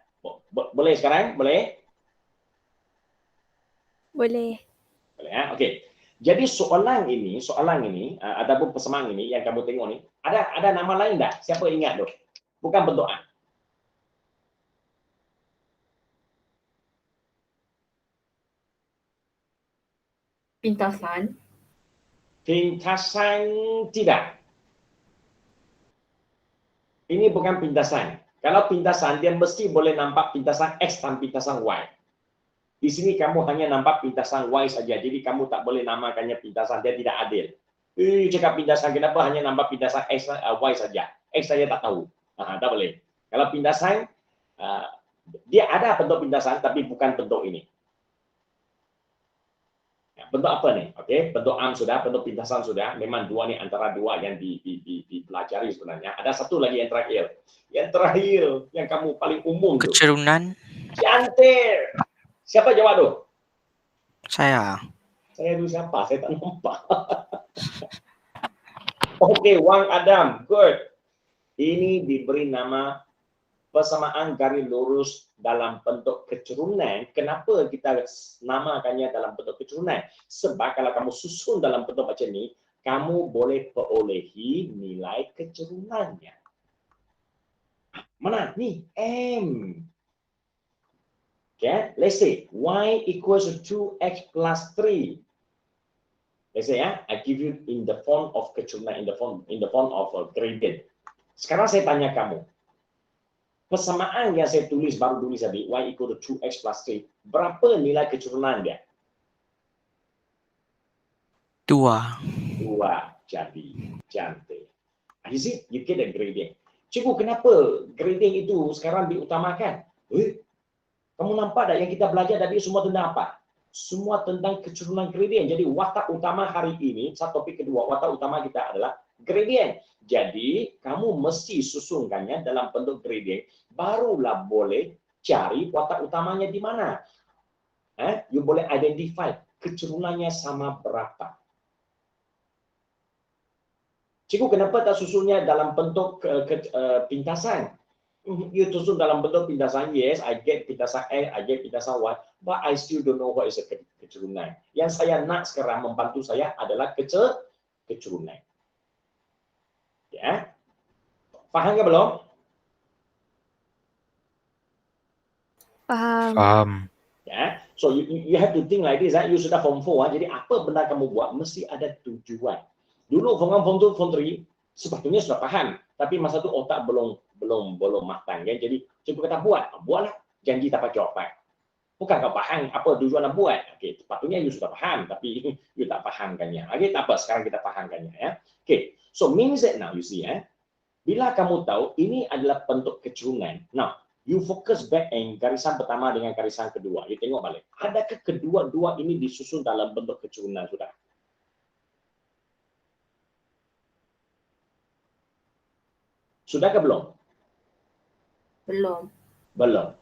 Boleh sekarang? Boleh? Boleh. Boleh ya? Okey. Jadi soalan ini ataupun persamaan ini yang kamu tengok ni, ada nama lain tak? Siapa ingat tu? Bukan bentuk A. Pintasan. Pintasan tidak. Ini bukan pintasan. Kalau pintasan dia mesti boleh nampak pintasan X dan pintasan Y. Di sini kamu hanya nampak pintasan Y saja. Jadi kamu tak boleh namakannya pintasan, dia tidak adil. Cakap pintasan, kenapa hanya nampak pintasan X, Y saja? X saja tak tahu. Tak boleh. Kalau pintasan, dia ada bentuk pintasan tapi bukan bentuk ini. Bentuk apa nih? Okey, bentuk am sudah, bentuk pintasan sudah. Memang dua ni antara dua yang dipelajari sebenarnya. Ada satu lagi yang terakhir. Yang terakhir, yang kamu paling umum tu. Kecerunan. Cantik. Siapa jawab tu? Saya. Saya tu siapa? Saya tak nampak. Okey, Wang Adam. Good. Ini diberi nama persamaan garis lurus dalam bentuk kecerunan. Kenapa kita namakannya dalam bentuk kecerunan? Sebab kalau kamu susun dalam bentuk macam ni, kamu boleh perolehi nilai kecerunannya. Mana? Ni, M. Okay, let's say y equals to 2x plus 3. Let's say I give you in the form of kecurunan, in the form of a gradient. Sekarang saya tanya kamu, persamaan yang saya baru tulis tadi, y equal to 2x plus 3, berapa nilai kecurunan dia? 2. Jadi cantik. You see, you get a gradient. Cikgu, kenapa gradient itu sekarang diutamakan? Kamu nampak tak yang kita belajar tadi semua tentang apa? Semua tentang kecurunan gradient. Jadi watak utama hari ini, topik kedua, watak utama kita adalah gradient. Jadi kamu mesti susunkannya dalam bentuk gradient, barulah boleh cari watak utamanya di mana. You boleh identify kecurunannya sama berapa. Cikgu, kenapa tak susunnya dalam bentuk pintasan? You susun dalam bentuk pintasan, yes, I get pintasan X, I get pintasan Y, but I still don't know what is a kecurunan. Yang saya nak sekarang membantu saya adalah kecurunan. Ya, faham ke belum? Faham. Ya, so you have to think like this. You sudah form 4, jadi apa benda kamu buat mesti ada tujuan. Dulu form 1, form 2, form 3 sebetulnya sudah paham, tapi masa tu otak belum matang kan. Jadi cikgu kata buatlah, janji dapat jawapan. Bukan kau paham apa tujuan nak buat. Okey, sepatutnya you sudah paham tapi you tak fahamkannya. Okey, tak apa, sekarang kita fahamkannya ya. Okey, so means that now you see bila kamu tahu ini adalah bentuk kecurunan. Now, you focus back in garisan pertama dengan garisan kedua. You tengok balik. Adakah kedua-dua ini disusun dalam bentuk kecurunan sudah? Sudah ke belum? Belum.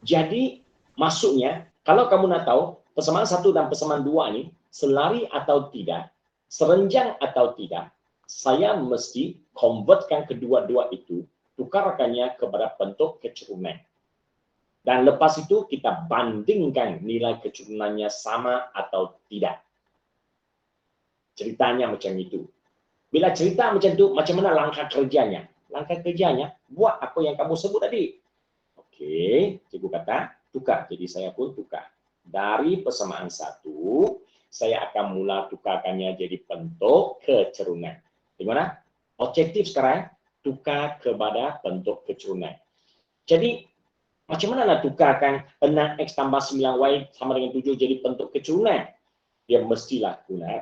Jadi maksudnya kalau kamu nak tahu persamaan 1 dan persamaan 2 ini selari atau tidak, serenjang atau tidak, saya mesti convertkan kedua-dua itu, tukarkannya kepada bentuk kecurunan. Dan lepas itu kita bandingkan nilai kecurunannya sama atau tidak. Ceritanya macam itu. Bila cerita macam itu, macam mana langkah kerjanya? Langkah kerjanya, buat apa yang kamu sebut tadi. Okey, cikgu kata tukar. Jadi saya pun tukar. Dari persamaan 1, saya akan mula tukarkannya jadi bentuk kecerunan. Di mana? Objektif sekarang, tukar kepada bentuk kecerunan. Jadi, macam mana nak tukarkan 6x tambah 9y sama dengan 7 jadi bentuk kecerunan? Dia mestilah guna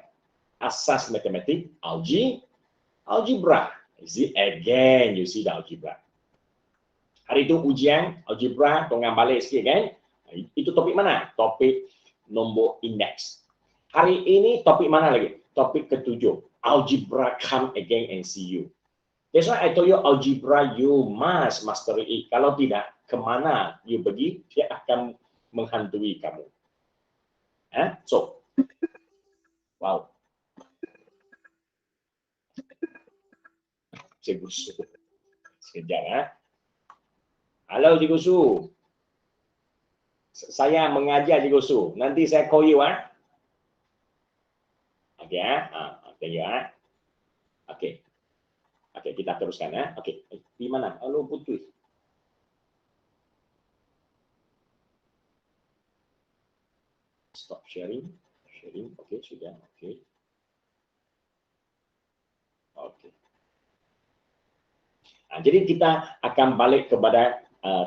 asas matematik, algebra. Again, you see the algebra. Hari itu ujian algebra, tolong balik sikit kan? Itu topik mana? Topik nombor indeks. Hari ini topik mana lagi? Topik ke-7. Algebra, come again and see you. That's why I told you algebra you must master it. Kalau tidak, kemana you pergi, dia akan menghantui kamu. So, wow. Cikgu Su. Sekejap. Halo Cikgu Su. Saya mengajar Cikgu Su. Nanti saya call you. Okey okay, ya. Okey. Okey, kita teruskan ya. Okey, di mana? Halo Putri. Stop sharing. Okey, sudah. Okey. Okey. Jadi kita akan balik kepada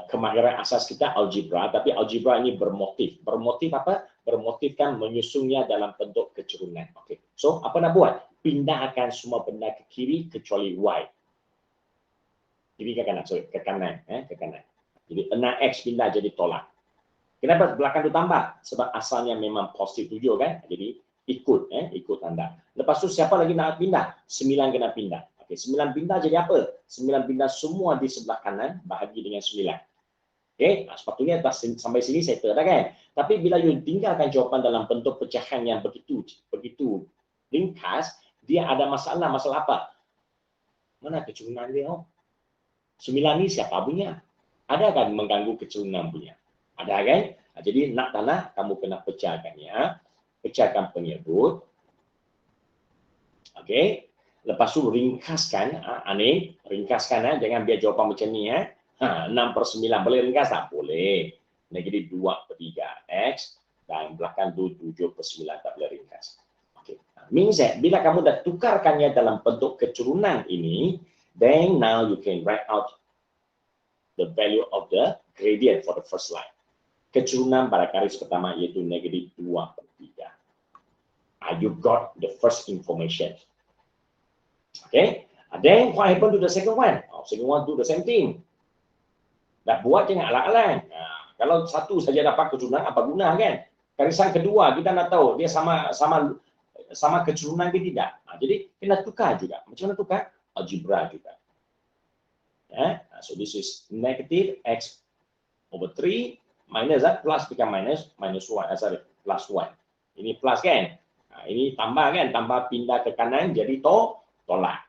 kemahiran asas kita algebra, tapi algebra ini bermotif. Bermotif apa? Bermotifkan menyusunnya dalam bentuk kecerunan. Okey. So, apa nak buat? Pindahkan semua benda ke kiri kecuali y. Kiri ke kanan, sorry, ke kanan, ke kanan. Jadi 6x pindah jadi tolak. Kenapa belakang tu tambah? Sebab asalnya memang positif 7 kan? Jadi ikut tanda. Lepas tu siapa lagi nak pindah? 9 kena pindah. Okey, 9 pindah jadi apa? 9 pindah semua di sebelah kanan bahagi dengan 9. Okey, sepatutnya sampai sini settle dah kan? Tapi bila you tinggalkan jawapan dalam bentuk pecahan yang begitu ringkas, dia ada masalah. Masalah apa? Mana kecerunan dia? 9 ni siapa punya? Ada kan mengganggu kecerunan punya? Ada kan? Jadi nak tak nak, kamu kena pecahkannya. Pecahkan penyebut. Okey. Lepas tu ringkaskan. Ringkaskan. Jangan biar jawapan macam ni. 6/9. Boleh ringkas tak? Boleh. Negatif 2/3x. Dan belakang tu 7/9. Tak boleh ringkas. Okay. Means that bila kamu dah tukarkannya dalam bentuk kecerunan ini, then now you can write out the value of the gradient for the first line. Kecerunan pada garis pertama iaitu negatif 2/3. You got the first information. Okay. Then what happened to the second one? Second one do the same thing. Dah buat jangan alang-alang. Kalau satu saja dapat kecerunan, apa guna kan? Garisan kedua kita nak tahu dia sama kecerunan ke tidak. Jadi kena tukar juga. Macam mana tukar? Algebra juga. So this is negative x over 3 minus plus become minus 1. Plus 1. Ini plus kan? Ini tambah kan? Tambah pindah ke kanan jadi tolak.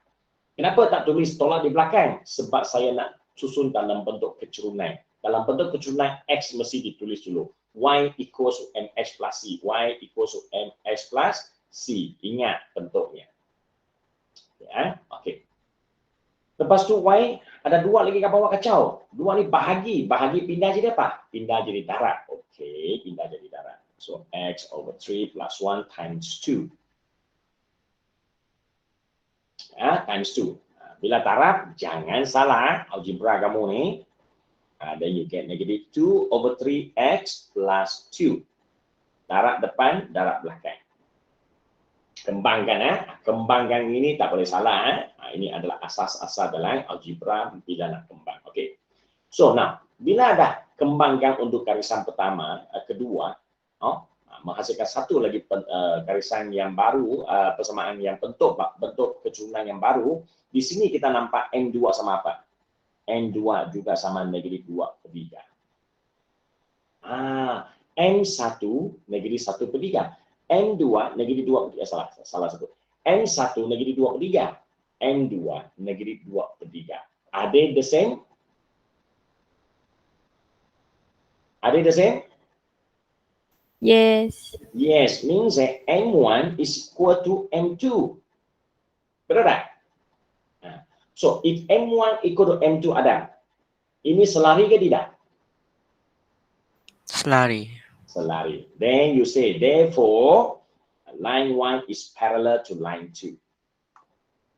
Kenapa tak tulis tolak di belakang? Sebab saya nak susun dalam bentuk kecerunan. Dalam bentuk kecerunan x mesti ditulis dulu. Y equals to mx plus c. Y equals to mx plus C. Ingat bentuknya. Ya, okey. Lepas tu Y ada 2 lagi kat bawah kacau. 2 ni bahagi. Bahagi pindah jadi apa? Pindah jadi darab. Okey, pindah jadi darab. So x over 3 plus 1 times 2. Times 2. Bila darab, jangan salah algebra kamu ni. Then you get negative 2 over 3x plus 2. Darab depan, darab belakang. Kembangkan, kembangkan ini tak boleh salah. Ini adalah asas-asas dalam algebra bila nak kembang. Okey. So now, bila dah kembangkan untuk garisan pertama, kedua, menghasilkan satu lagi garisan yang baru, persamaan yang bentuk kecerunan yang baru. Di sini kita nampak N2 sama apa? N2 juga sama negatif 2/3. N1 negatif 1/3. N2 negatif 2/3, salah satu. N1 negatif 2/3. N2 negatif 2/3. Are they the same? Are they the same? Yes. Yes, means that N1 is equal to N2. Betul tak? So, if M1 equal to M2 ada, ini selari ke tidak? Selari. Selari. Then you say, therefore, line 1 is parallel to line 2.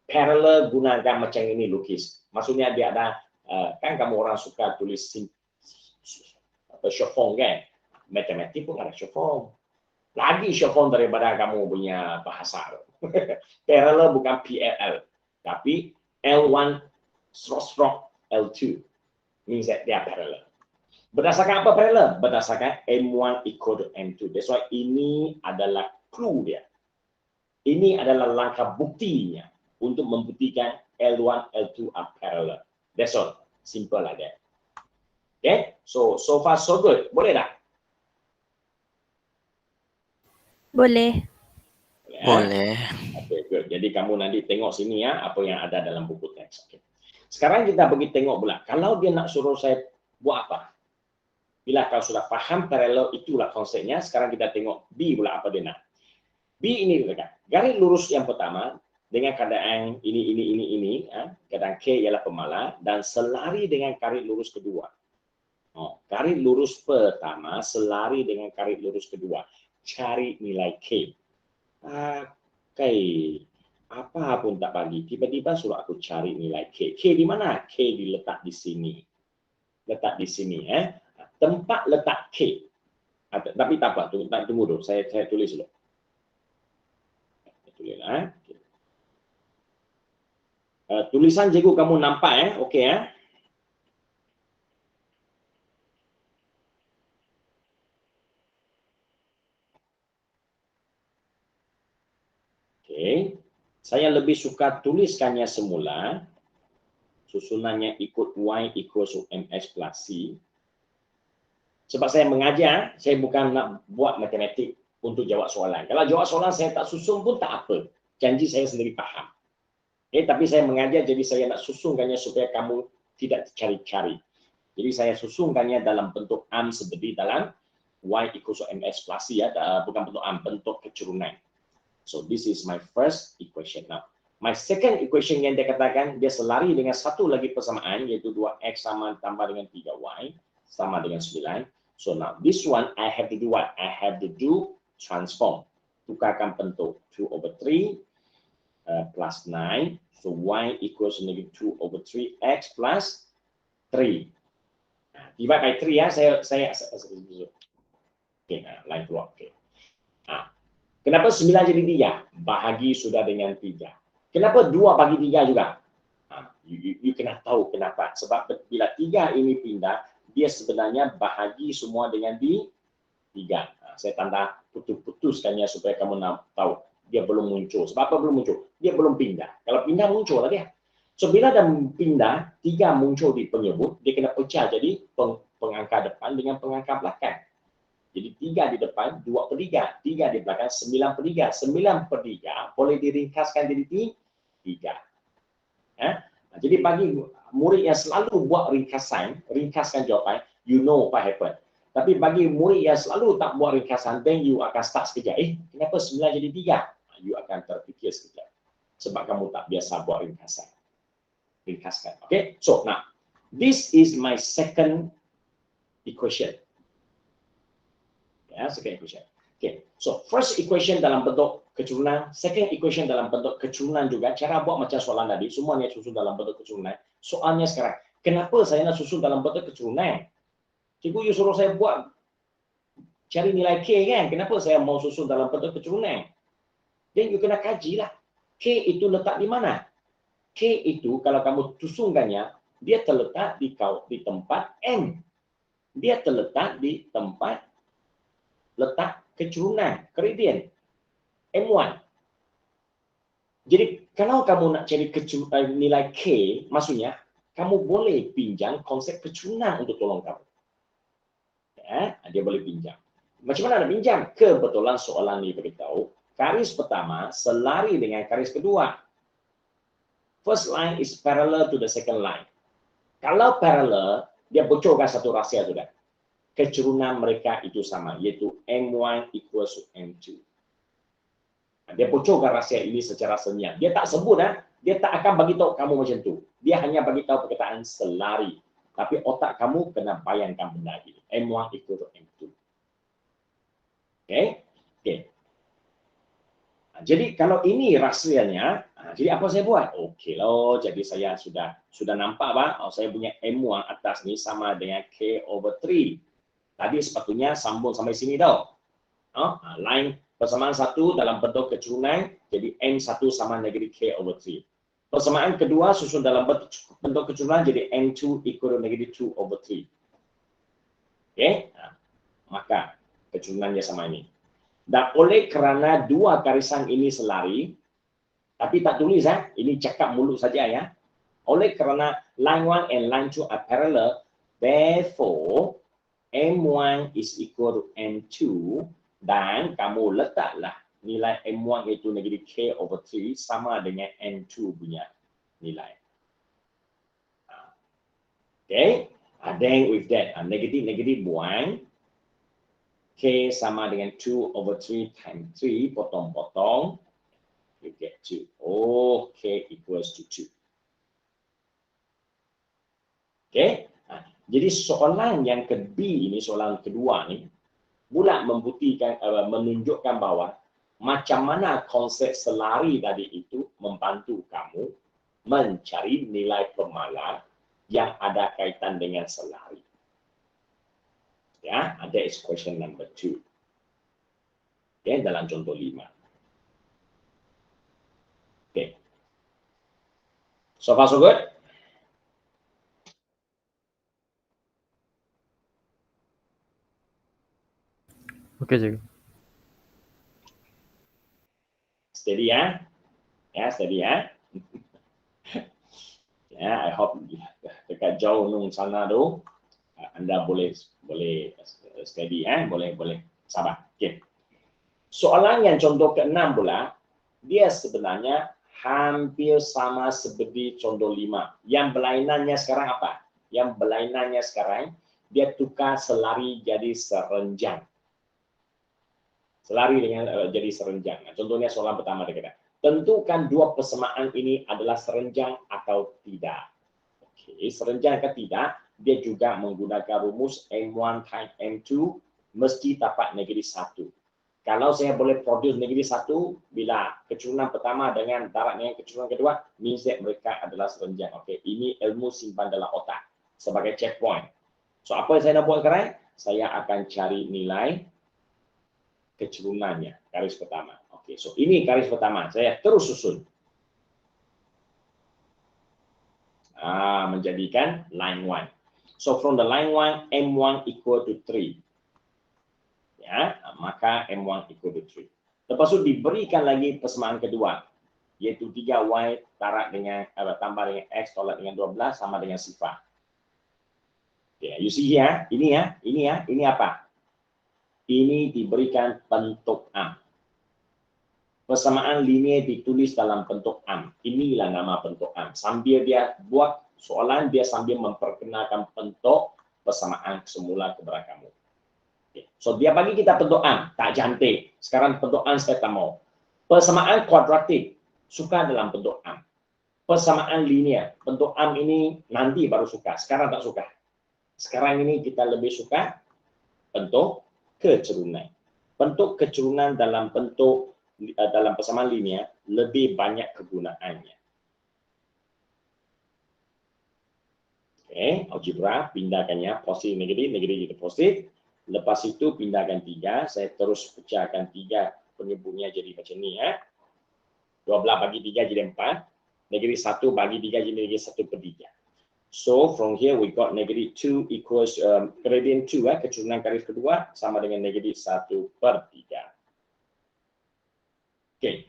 Parallel gunakan macam ini lukis. Maksudnya dia ada, kan kamu orang suka tulis short form kan? Matematik pun ada short form. Lagi short form daripada kamu punya bahasa. Parallel bukan PLL, tapi L1 stroke L2 means that they are parallel. Berdasarkan apa parallel? Berdasarkan M1 equal to M2. That's why ini adalah clue dia. Ini adalah langkah buktinya untuk membuktikan L1, L2 are parallel. That's all. Simple like that. Okay? So far so good. Boleh tak? Boleh. Boleh. Okay, good. Jadi kamu nanti tengok sini ya, apa yang ada dalam buku teks. Okay. Sekarang kita pergi tengok pula. Kalau dia nak suruh saya buat apa? Bila kau sudah faham parallel, itulah konsepnya. Sekarang kita tengok B pula apa dia nak. B ini dekat. Garis lurus yang pertama dengan keadaan ini, keadaan K ialah pemalas dan selari dengan garis lurus kedua. Garis lurus pertama selari dengan garis lurus kedua. Cari nilai K. Apa pun tak bagi. Tiba-tiba suruh aku cari nilai K. K di mana? K diletak di sini. Letak di sini. Tempat letak K. Tapi tak apa. Tunggu dulu. Saya tulis dulu. Tulisan cikgu kamu nampak okey Okey. Saya lebih suka tuliskannya semula. Susunannya ikut Y equals to MS plus C. Sebab saya mengajar, saya bukan nak buat matematik untuk jawab soalan. Kalau jawab soalan saya tak susun pun tak apa. Janji saya sendiri faham. Tapi saya mengajar jadi saya nak susunkannya supaya kamu tidak cari-cari. Jadi saya susunkannya dalam bentuk am seperti dalam Y equals to MS plus C bukan bentuk am, bentuk keturunan. So this is my first equation. Now, my second equation yang dia katakan dia selari dengan satu lagi persamaan iaitu 2x sama tambah dengan 3y sama dengan 9. So now this one I have to do what? I have to do transform. Tukarkan bentuk 2/3 plus 9. So y equals negative 2/3 x plus 3. Divide by 3 ya. Saya okay, line keluar. Okay. Kenapa 9 jadi 3? Bahagi sudah dengan 3. Kenapa 2 bagi 3 juga? You kena tahu kenapa. Sebab bila 3 ini pindah, dia sebenarnya bahagi semua dengan 3. Saya tanda putus-putuskannya supaya kamu tahu. Dia belum muncul. Sebab apa belum muncul? Dia belum pindah. Kalau pindah muncul lah dia. So bila dah pindah, 3 muncul di penyebut, dia kena pecah jadi pengangka depan dengan pengangka belakang. Jadi 3 di depan, 2/3. 3 di belakang, 9/3. 9/3 boleh diringkaskan jadi 3. Jadi bagi murid yang selalu buat ringkaskan jawapan, you know what happen. Tapi bagi murid yang selalu tak buat ringkasan, then you akan start sekejap. Kenapa 9 jadi 3? You akan terfikir sekejap. Sebab kamu tak biasa buat ringkasan. Okay, so now, this is my second equation. Second equation. Okay, so first equation dalam bentuk keturunan, second equation dalam bentuk keturunan juga. Cara buat macam soalan tadi, semuanya susun dalam bentuk keturunan. Soalnya sekarang, kenapa saya nak susun dalam bentuk keturunan? Cikgu, you suruh saya buat cari nilai K kan? Kenapa saya mau susun dalam bentuk keturunan? Then you kena kajilah. K itu letak di mana? K itu kalau kamu susunkannya, dia terletak di tempat M. Dia terletak di tempat letak keturunan, gradient, M1. Jadi, kalau kamu nak cari nilai K, maksudnya, kamu boleh pinjam konsep keturunan untuk tolong kamu. Dia boleh pinjam. Macam mana nak pinjam? Kebetulan soalan ini beritahu, garis pertama selari dengan garis kedua. First line is parallel to the second line. Kalau parallel, dia bocorkan satu rahsia sudah. Keturunan mereka itu sama, yaitu M1 equals to M2. Dia bocorkan rahsia ini secara senyap. Dia tak sebut Dia tak akan bagi tahu kamu macam tu. Dia hanya bagi tahu perkataan selari. Tapi otak kamu kena bayangkan benda ini. M1 equal to M2. Okay? Okay. Jadi kalau ini rahsianya, jadi apa saya buat? Okey loh, jadi saya sudah nampak Pak, saya punya M1 atas ni sama dengan K/3. Tadi sepatutnya sambung sampai sini tau. Line persamaan satu dalam bentuk kecurunan, jadi M1 sama negatif K/3. Persamaan kedua susun dalam bentuk kecurunan, jadi M2 equal to negative 2/3. Okey, maka kecurunannya sama ini. Dan oleh kerana dua garisan ini selari, tapi tak tulis ini cakap mulut saja ya. Oleh kerana line 1 and line 2 are parallel, therefore M1 is equal to M2, dan kamu letaklah nilai M1 iaitu negatif K/3 sama dengan M2 punya nilai. Okay, then with that, negatif buang. K sama dengan 2/3 times 3, potong-potong, you get 2. Oh, K equals to 2. Okay, jadi soalan yang soalan kedua ni, pula membuktikan, menunjukkan bahawa macam mana konsep selari tadi itu membantu kamu mencari nilai pemalar yang ada kaitan dengan selari. Ya, that is question number 2. Okay, dalam contoh 5. Okay. So far so good? Okey cikgu. Steady ya? Ya, steady ya? Ya, I hope dekat jauh nung sana tu anda boleh steady boleh sabar. Okey. Soalan yang contoh ke-6 pula, dia sebenarnya hampir sama seperti contoh 5. Yang berlainannya sekarang apa? Yang berlainannya sekarang dia tukar selari jadi serenjang. Selari dengan jadi serenjang. Contohnya soalan pertama dia kata, tentukan dua persamaan ini adalah serenjang atau tidak. Okey, serenjang atau tidak, dia juga menggunakan rumus M1 times M2 mesti dapat negatif 1. Kalau saya boleh produce negatif 1 bila kecurunan pertama dengan darab dengan kecurunan kedua, means that mereka adalah serenjang. Okey, ini ilmu simpan dalam otak sebagai checkpoint. So apa yang saya nak buat sekarang? Saya akan cari nilai kecurunannya, garis pertama. Okey, so ini garis pertama. Saya terus susun. Menjadikan line 1. So from the line 1, M1 equal to 3. Ya, maka M1 equal to 3. Lepas itu diberikan lagi persamaan kedua, yaitu 3Y tambah dengan X tolak dengan 12 sama dengan sifar. Okay, you see here, ini apa? Ini diberikan bentuk am. Persamaan linear ditulis dalam bentuk am. Inilah nama bentuk am. Sambil dia buat soalan, dia sambil memperkenalkan bentuk persamaan semula kepada kamu. Okay. So dia bagi kita bentuk am, tak cantik. Sekarang bentuk am saya tak mau. Persamaan kuadratik suka dalam bentuk am. Persamaan linear, bentuk am ini nanti baru suka. Sekarang tak suka. Sekarang ini kita lebih suka bentuk kecerunan. Bentuk kecerunan dalam persamaan linear lebih banyak kegunaannya. Oke, algebra pindahkannya positif negatif, negatif jadi positif. Lepas itu pindahkan 3, saya terus pecahkan 3 penyebutnya jadi macam ni ya. 12 bagi 3 jadi 4, negatif 1 bagi 3 jadi negatif 1/3. So from here we got negative 2 equals gradient 2 kecurunan garis kedua sama dengan negatif 1/3. Okay.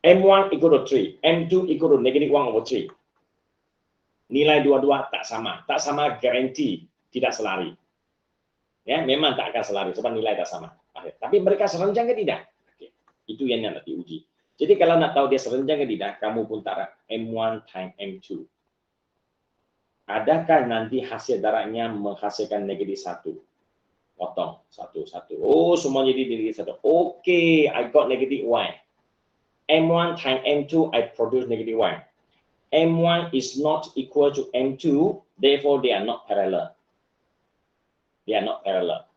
M1 equal to 3, M2 equal to negative 1/3. Nilai dua-dua tak sama garanti tidak selari. Ya, memang tak akan selari sebab nilai tak sama. Tapi mereka serenjang ke tidak? Okay. Itu yang nak diuji. Jadi kalau nak tahu dia serenjang ke tidak, kamu pun tarik M1 times M2. Adakah nanti hasil darabnya menghasilkan negatif 1? Potong 1, 1. Oh, semua jadi negatif 1. Okay, I got negative Y. M1 times M2, I produce negative 1. M1 is not equal to M2, therefore they are not parallel. They are not parallel.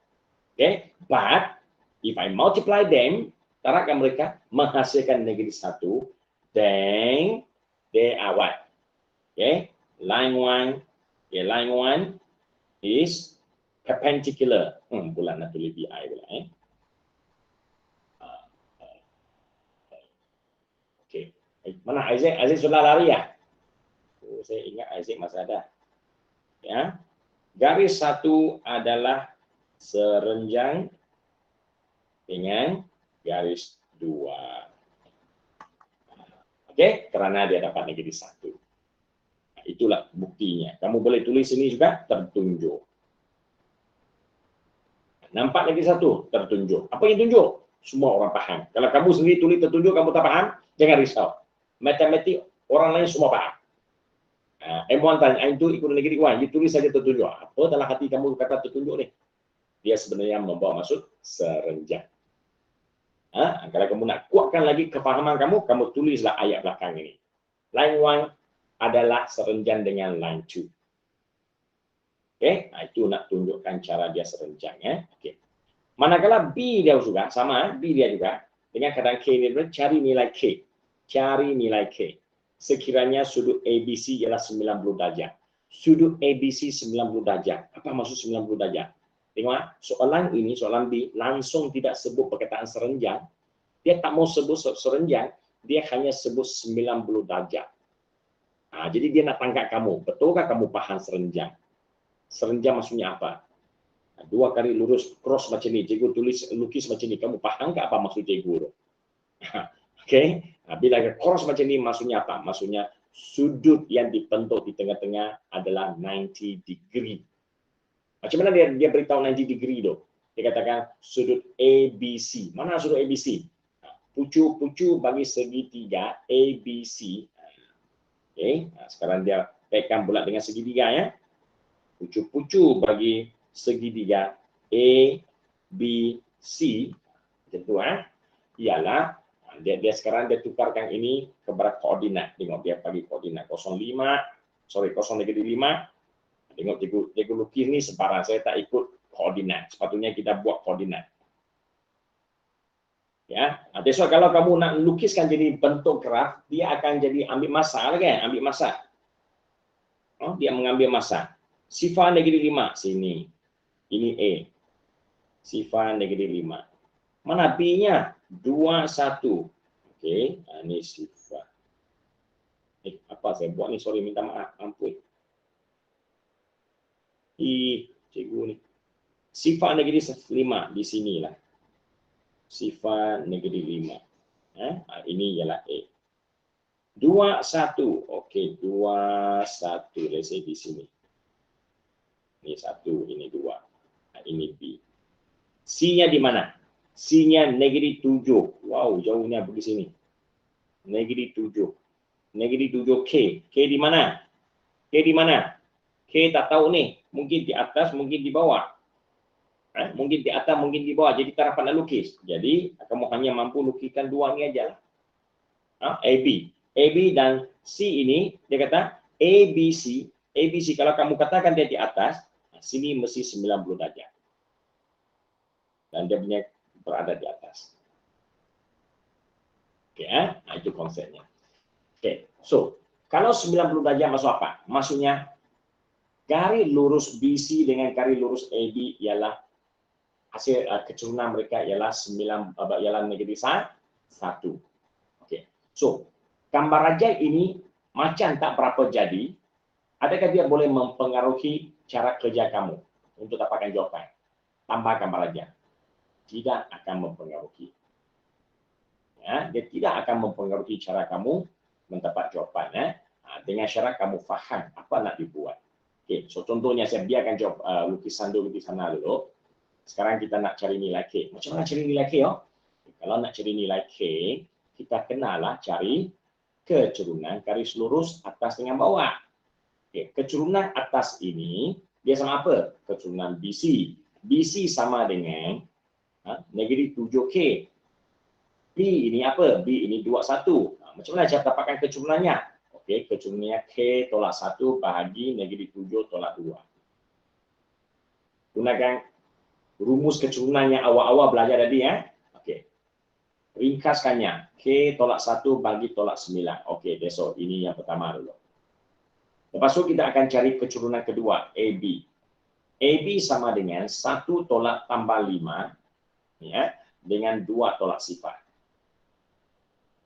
Okay, but if I multiply them, tarakan mereka menghasilkan negatif 1, then they are what? Okay, line 1, okay, line 1 is perpendicular. Bulan nak tulis BI pula, Okay, mana Isaac? Isaac sudah lari ya? Oh, saya ingat Isaac masih ada. Ya, garis 1 adalah serenjang dengan garis 2. Okey, kerana dia dapat negatif 1. Itulah buktinya. Kamu boleh tulis sini juga tertunjuk. Nampak negatif 1 tertunjuk. Apa yang tunjuk? Semua orang paham. Kalau kamu sendiri tulis tertunjuk kamu tak paham, jangan risau. Matematik orang lain semua paham. M1 tanya M2 ikut negatif 1, ditulis saja tertunjuk. Apa dalam hati kamu kata tertunjuk ni? Dia sebenarnya membawa maksud serenjang. Kalau kamu nak kuatkan lagi kefahaman kamu, kamu tulislah ayat belakang ini. Line 1 adalah serenjang dengan line 2. Okey, itu nak tunjukkan cara dia serenjang, ya. Okey. Manakala B dia juga sama, B dia juga dengan keadaan K ni, cari nilai K. Cari nilai K. Sekiranya sudut ABC ialah 90 darjah. Sudut ABC 90 darjah. Apa maksud 90 darjah? Tengok, soalan ini, soalan B, langsung tidak sebut perkataan serenjang. Dia tak mau sebut serenjang, dia hanya sebut 90 darjah. Jadi dia nak tangkap kamu, betulkah kamu faham serenjang? Serenjang maksudnya apa? 2 kali lurus cross macam ni, cikgu tulis lukis macam ni, kamu faham ke apa maksud cikgu? Okey, bila cross macam ni maksudnya apa? Maksudnya sudut yang dibentuk di tengah-tengah adalah 90 degree. Macam mana dia beritahu 90 degree tu? Dia katakan sudut ABC. Mana sudut ABC? Pucu-pucu bagi segitiga ABC. Okey, sekarang dia pegang pula dengan segitiga, ya. Pucu-pucu bagi segitiga ABC. Macam tu, ialah dia sekarang dia tukarkan ini kepada koordinat. Tengok dia bagi koordinat 0,5. Tengok cikgu lukis ni sebarang, saya tak ikut koordinat. Sepatutnya kita buat koordinat. Ya, that's why kalau kamu nak lukiskan jadi bentuk graf, dia akan jadi ambil masa, kan? Ambil masa. Dia mengambil masa. Sifar negatif 5 sini. Ini A. Sifar negatif 5. Mana B-nya? 2, 1. Okey, ini sifar. Apa saya buat ni? Sorry, minta maaf. Ampun. Cikgu ni. Sifar negatif 5 di sinilah. Sifar negatif 5. Ini ialah A. 2, 1. Okey, 2, 1. Let's say di sini. Ini 1, ini 2. Ini B. C-nya di mana? C-nya negatif 7. Wow, jauhnya pergi sini. Negatif 7. Negatif 7 K. K di mana? K di mana? K tak tahu ni. Mungkin di atas, mungkin di bawah. Mungkin di atas, mungkin di bawah. Jadi tak dapat nak lukis. Jadi, kamu hanya mampu lukiskan 2 ni aja. AB. AB dan C ini, dia kata ABC. ABC, kalau kamu katakan dia di atas, sini mesti 90 darjah. Dan dia punya berada di atas. Okey, itu konsepnya. Okey, so kalau 90 darjah maksud apa? Maksudnya garis lurus BC dengan garis lurus AB ialah hasil kecurunan mereka ialah negatif 1. Okey. So, gambar rajai ini macam tak berapa jadi. Adakah dia boleh mempengaruhi cara kerja kamu untuk dapatkan jawapan? Tambah gambar rajai. Tidak akan mempengaruhi. Ya, dia tidak akan mempengaruhi cara kamu mendapat jawapan. Dengan syarat kamu faham apa nak dibuat. Okay, so contohnya saya biarkan jawab lukisan dulu di sana dulu. Sekarang kita nak cari nilai K. Macam mana cari nilai K? Kalau nak cari nilai K, kita kenalah cari kecurunan garis lurus atas dengan bawah. Okay, kecurunan atas ini dia sama apa? Kecurunan BC. BC sama dengan negatif 7K. B ini apa? B ini 21. Macam mana cara dapatkan kecurunannya? Okey, kecurunannya K tolak 1 bahagi negatif 7 tolak 2. Gunakan rumus kecurunan yang awal-awal belajar tadi ya. Okey. Ringkaskannya, K tolak 1 bagi tolak 9. Okey, besok ini yang pertama dulu. Lepas tu kita akan cari kecurunan kedua, AB. AB sama dengan 1 tolak tambah 5 ya, dengan 2 tolak sifar.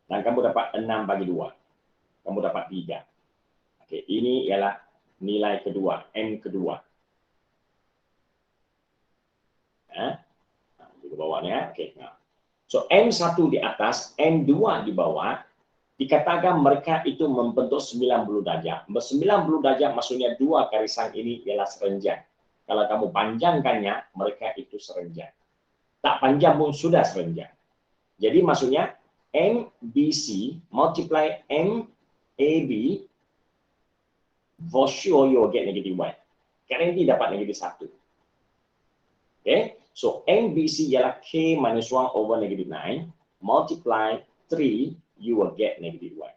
Dan kamu dapat 6 bagi 2. Kamu dapat 3. Okey, ini ialah nilai kedua, M kedua. Di bawah ni ya. Okey. So M1 di atas, M2 di bawah, dikatakan mereka itu membentuk 90 darjah. 90 darjah maksudnya dua garisan ini ialah serenjang. Kalau kamu panjangkannya, mereka itu serenjang. Tak panjang pun sudah serenjang. Jadi maksudnya MBC multiply MAB, for sure you will get negative 1. Guarantee dapat negatif 1. Okay, so MBC ialah K minus 1 over negative 9, multiply 3, you will get negative 1.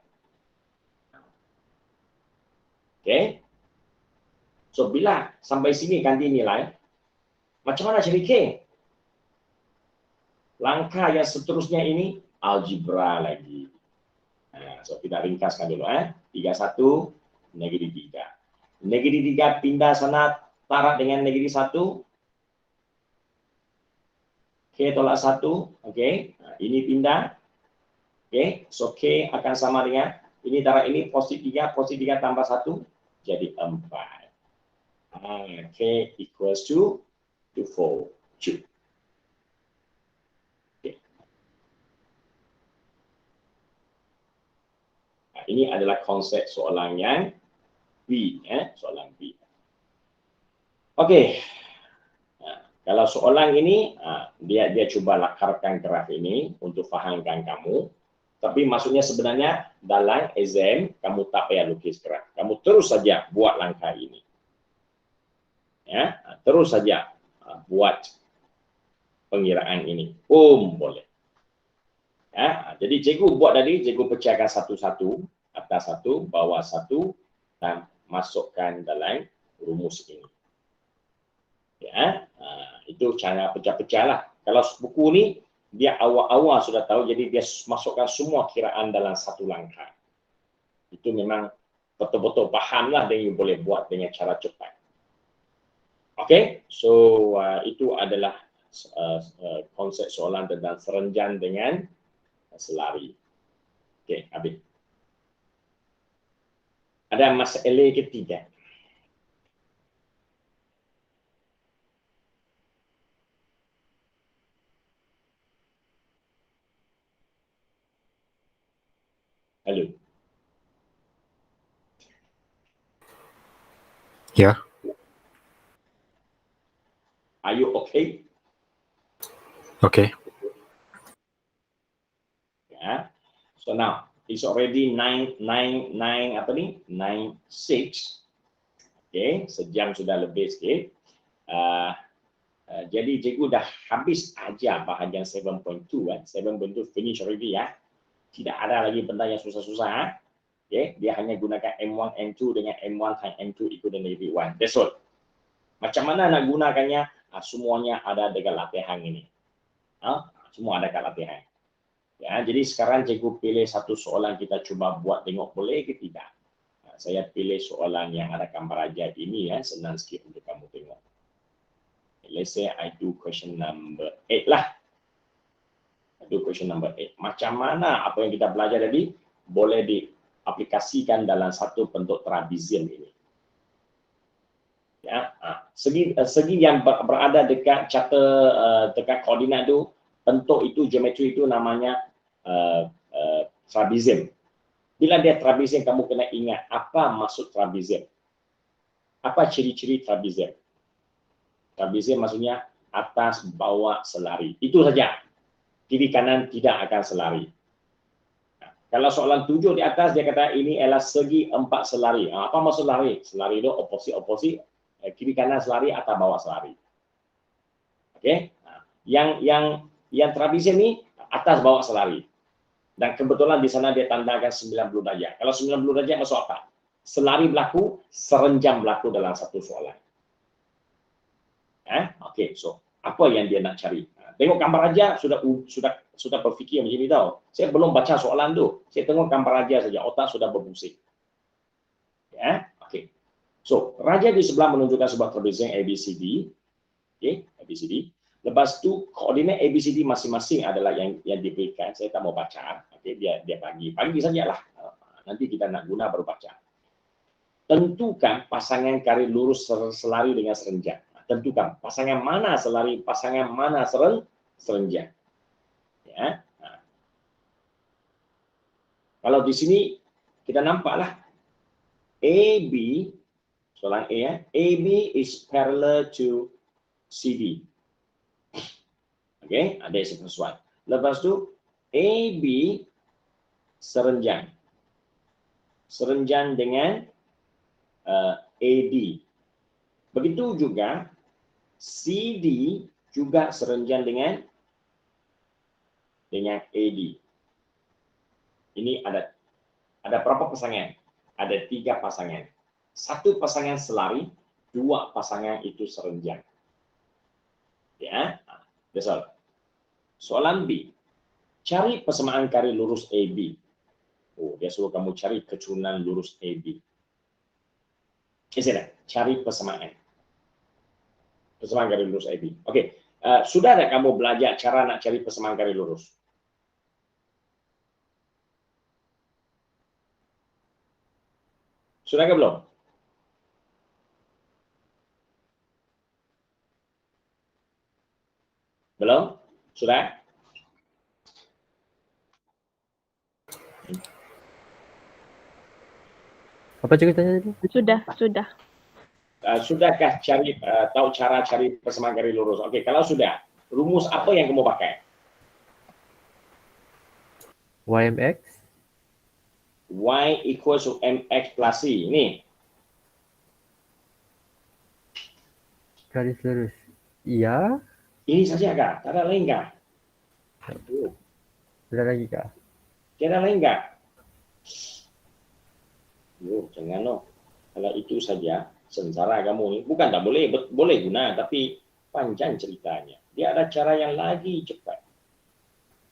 Okay, so bila sampai sini ganti nilai, macam mana cari K? Langkah yang seterusnya ini, algebra lagi. So kita ringkaskan dulu. 31, negatif 3. Negatif 3 pindah sana, tarak dengan negatif 1. K tolak 1, okey. Ini pindah. Okey, so K akan sama dengan ini tarik ini positif 3 tambah 1 jadi 4. K equals to 4. Okay. Ini adalah konsep soalan yang B, soalan B. Okey. Kalau soalan ini, dia cuba lakarkan graf ini untuk fahamkan kamu. Tapi maksudnya sebenarnya dalam exam, kamu tak payah lukis graf. Kamu terus saja buat langkah ini. Ya, terus saja buat pengiraan ini. Boleh. Ya, jadi cikgu buat tadi, cikgu pecahkan satu-satu, atas satu, bawah satu, dan masukkan dalam rumus ini. Ya, itu cara pecah-pecah lah. Kalau buku ni dia awal-awal sudah tahu, jadi dia masukkan semua kiraan dalam satu langkah. Itu memang betul-betul faham lah dan you boleh buat dengan cara cepat. Okay, so itu adalah konsep soalan tentang serenjang dengan selari. Okay, habis. Ada masalah ketiga. Halo. Ya. Are you okay? Okay. Yeah. So now it's already 9 apa ni? 9:06. Okay, sejam sudah lebih sikit. Jadi cikgu dah habis ajar bahagian 7.2 7.2 finish already ya. Tidak ada lagi benda yang susah-susah. Okay, dia hanya gunakan M1, M2 dengan M1 times M2 ikut dengan negative 1. That's all. Macam mana nak gunakannya? Semuanya ada dekat latihan ini. Semua ada dekat latihan. Ya, jadi sekarang cikgu pilih satu soalan, kita cuba buat tengok boleh ke tidak. Saya pilih soalan yang ada gambar ajaib ini ya, senang sikit untuk kamu tengok. Let's say I do question number 8 lah. Itu question number 8. Macam mana apa yang kita belajar tadi boleh diaplikasikan dalam satu bentuk trapezium ini. Ya, segi yang berada dekat dekat koordinat itu, bentuk itu, geometri itu namanya trapezium. Bila dia trapezium, kamu kena ingat apa maksud trapezium. Apa ciri-ciri trapezium? Trapezium maksudnya atas, bawah, selari. Itu saja. Kiri kanan tidak akan selari. Kalau soalan 7 di atas, dia kata ini adalah segi 4 selari. Apa maksud selari? Selari itu opposite. Kiri kanan selari, atas bawah selari. Okey. Yang trapezium ni atas bawah selari. Dan kebetulan di sana dia tandakan 90 darjah. Kalau 90 darjah masuk apa? Selari berlaku, serenjam berlaku dalam satu soalan. Okey, so apa yang dia nak cari? Tengok gambar aja sudah berfikir macam ni tau. Saya belum baca soalan tu. Saya tengok gambar aja saja, otak sudah berpusing. Ya, okey. So, raja di sebelah menunjukkan sebuah trapezing ABCD. Okey, ABCD. Lepas tu koordinat ABCD masing-masing adalah yang diberikan. Saya tak mau baca. Okey, dia bagi sajalah. Nanti kita nak guna baru baca. Tentukan pasangan garis lurus selari dengan serenjang. Tentukan pasangan mana selari, pasangan mana serenjang. Ya. Kalau di sini kita nampaklah AB, soalan A ya, AB is parallel to CD. Okey, ada yang sesuai. Lepas tu AB serenjang. Serenjang dengan AD. Begitu juga CD juga serenjang dengan AD. Ini ada berapa pasangan? Ada 3 pasangan. 1 pasangan selari, 2 pasangan itu serenjang. Ya, betul. Soalan B. Cari persamaan garis lurus AB. Oh, dia suruh kamu cari kecurunan lurus AB. Cari persamaan. Persamaan garis lurus AB. Okey. Sudah tak kamu belajar cara nak cari persamaan garis lurus? Sudah ke belum? Belum? Sudah? Apa ceritanya tadi? Sudah. Sudahkah tahu cara cari persamaan garis lurus? Okey, kalau sudah, rumus apa yang kamu pakai? YMX. Y equals to MX plus C. Ini. Garis lurus. Iya. Ini saja kah? Tak ada lain kah? Ada lagi kah? Tiada lain kah? Jangan loh. Kalau itu saja, sengsara kamu ni. Bukan tak boleh, boleh guna, tapi panjang ceritanya. Dia ada cara yang lagi cepat.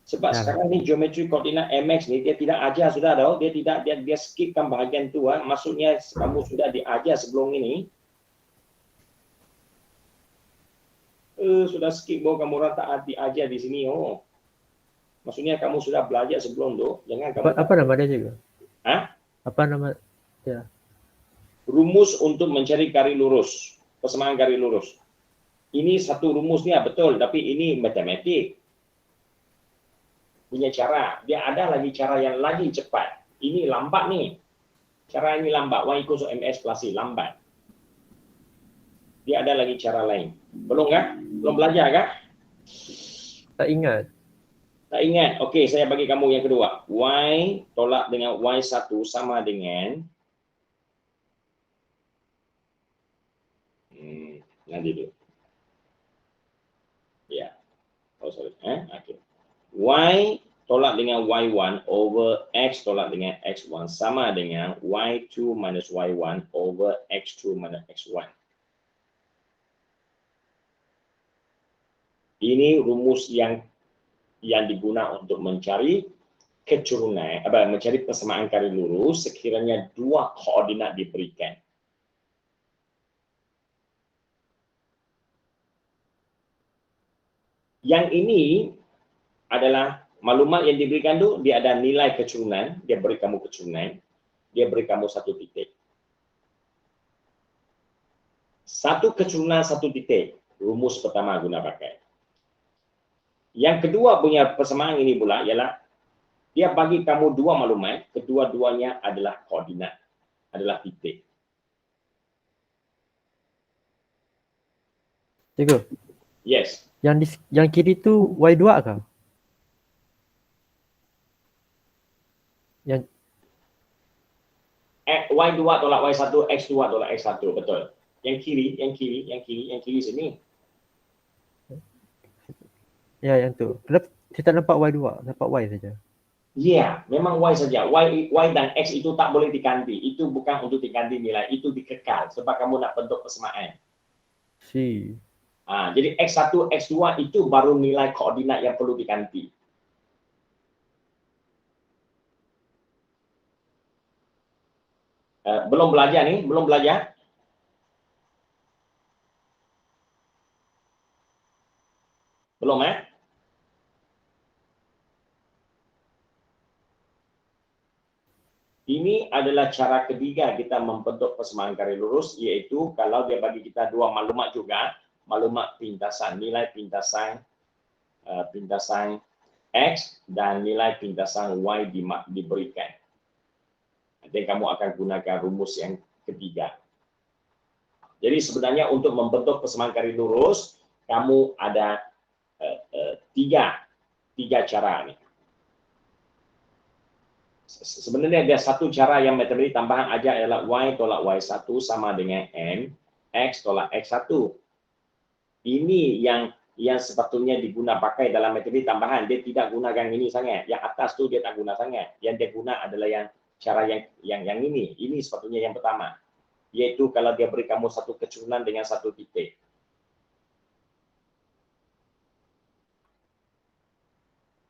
Sebab sekarang ni geometri koordinat MX ni dia tidak ajar sudah tahu, dia skipkan bahagian tu. Maksudnya kamu sudah diajar sebelum ini. Sudah skip baru kamu orang tak diajar di sini. Oh. Maksudnya kamu sudah belajar sebelum tu, jangan kamu. Apa nama dia juga? Apa nama ya? Rumus untuk mencari garis lurus, persamaan garis lurus. Ini satu rumusnya betul, tapi ini matematik. Punya cara, dia ada lagi cara yang lagi cepat. Ini lambat nih. Cara ini lambat, Y equals to MS plus C, lambat. Dia ada lagi cara lain. Belum kah? Belum belajar kah? Tak ingat. Tak ingat. Okey, saya bagi kamu yang kedua. Y tolak dengan Y1 sama dengan nanti dulu. Ya. Oh sorry. Okey. Y tolak dengan Y1 over X tolak dengan X1 sama dengan Y2 minus Y1 over X2 minus X1. Ini rumus yang diguna untuk mencari kecurunan, mencari persamaan garis lurus sekiranya 2 koordinat diberikan. Yang ini adalah maklumat yang diberikan tu, dia ada nilai kecurunan, dia beri kamu kecurunan, dia beri kamu 1 titik. 1 kecurunan 1 titik, rumus pertama guna pakai. Yang kedua punya persamaan ini pula ialah dia bagi kamu 2 maklumat, kedua-duanya adalah koordinat, adalah titik. Cikgu. Yes. Yang kiri tu Y2 kah? Yang Y2 tolak Y1, X2 tolak X1, betul. Yang kiri sini. ya yang tu. Kenapa Saya tak nampak Y2, nampak Y saja. Ya, memang Y saja. Y dan X itu tak boleh diganti. Itu bukan untuk diganti nilai, itu dikekal sebab kamu nak bentuk persamaan. Si. Jadi X1, X2 itu baru nilai koordinat yang perlu diganti. Belum belajar ni? Belum belajar? Belum Ini adalah cara ketiga kita membentuk persamaan garis lurus, iaitu kalau dia bagi kita dua maklumat juga, maklumat pintasan, nilai pintasan X dan nilai pintasan Y diberikan. Nanti kamu akan gunakan rumus yang ketiga. Jadi sebenarnya untuk membentuk persamaan garis lurus, kamu ada tiga cara nih. Sebenarnya ada satu cara yang matematik tambahan aja adalah Y tolak Y1 sama dengan N, X tolak X1. Ini yang sepatutnya diguna pakai dalam matematik tambahan. Dia tidak gunakan ini sangat. Yang atas tu dia tak guna sangat. Yang dia guna adalah yang cara yang ini. Ini sepatutnya yang pertama. Yaitu kalau dia beri kamu satu kecurunan dengan satu titik.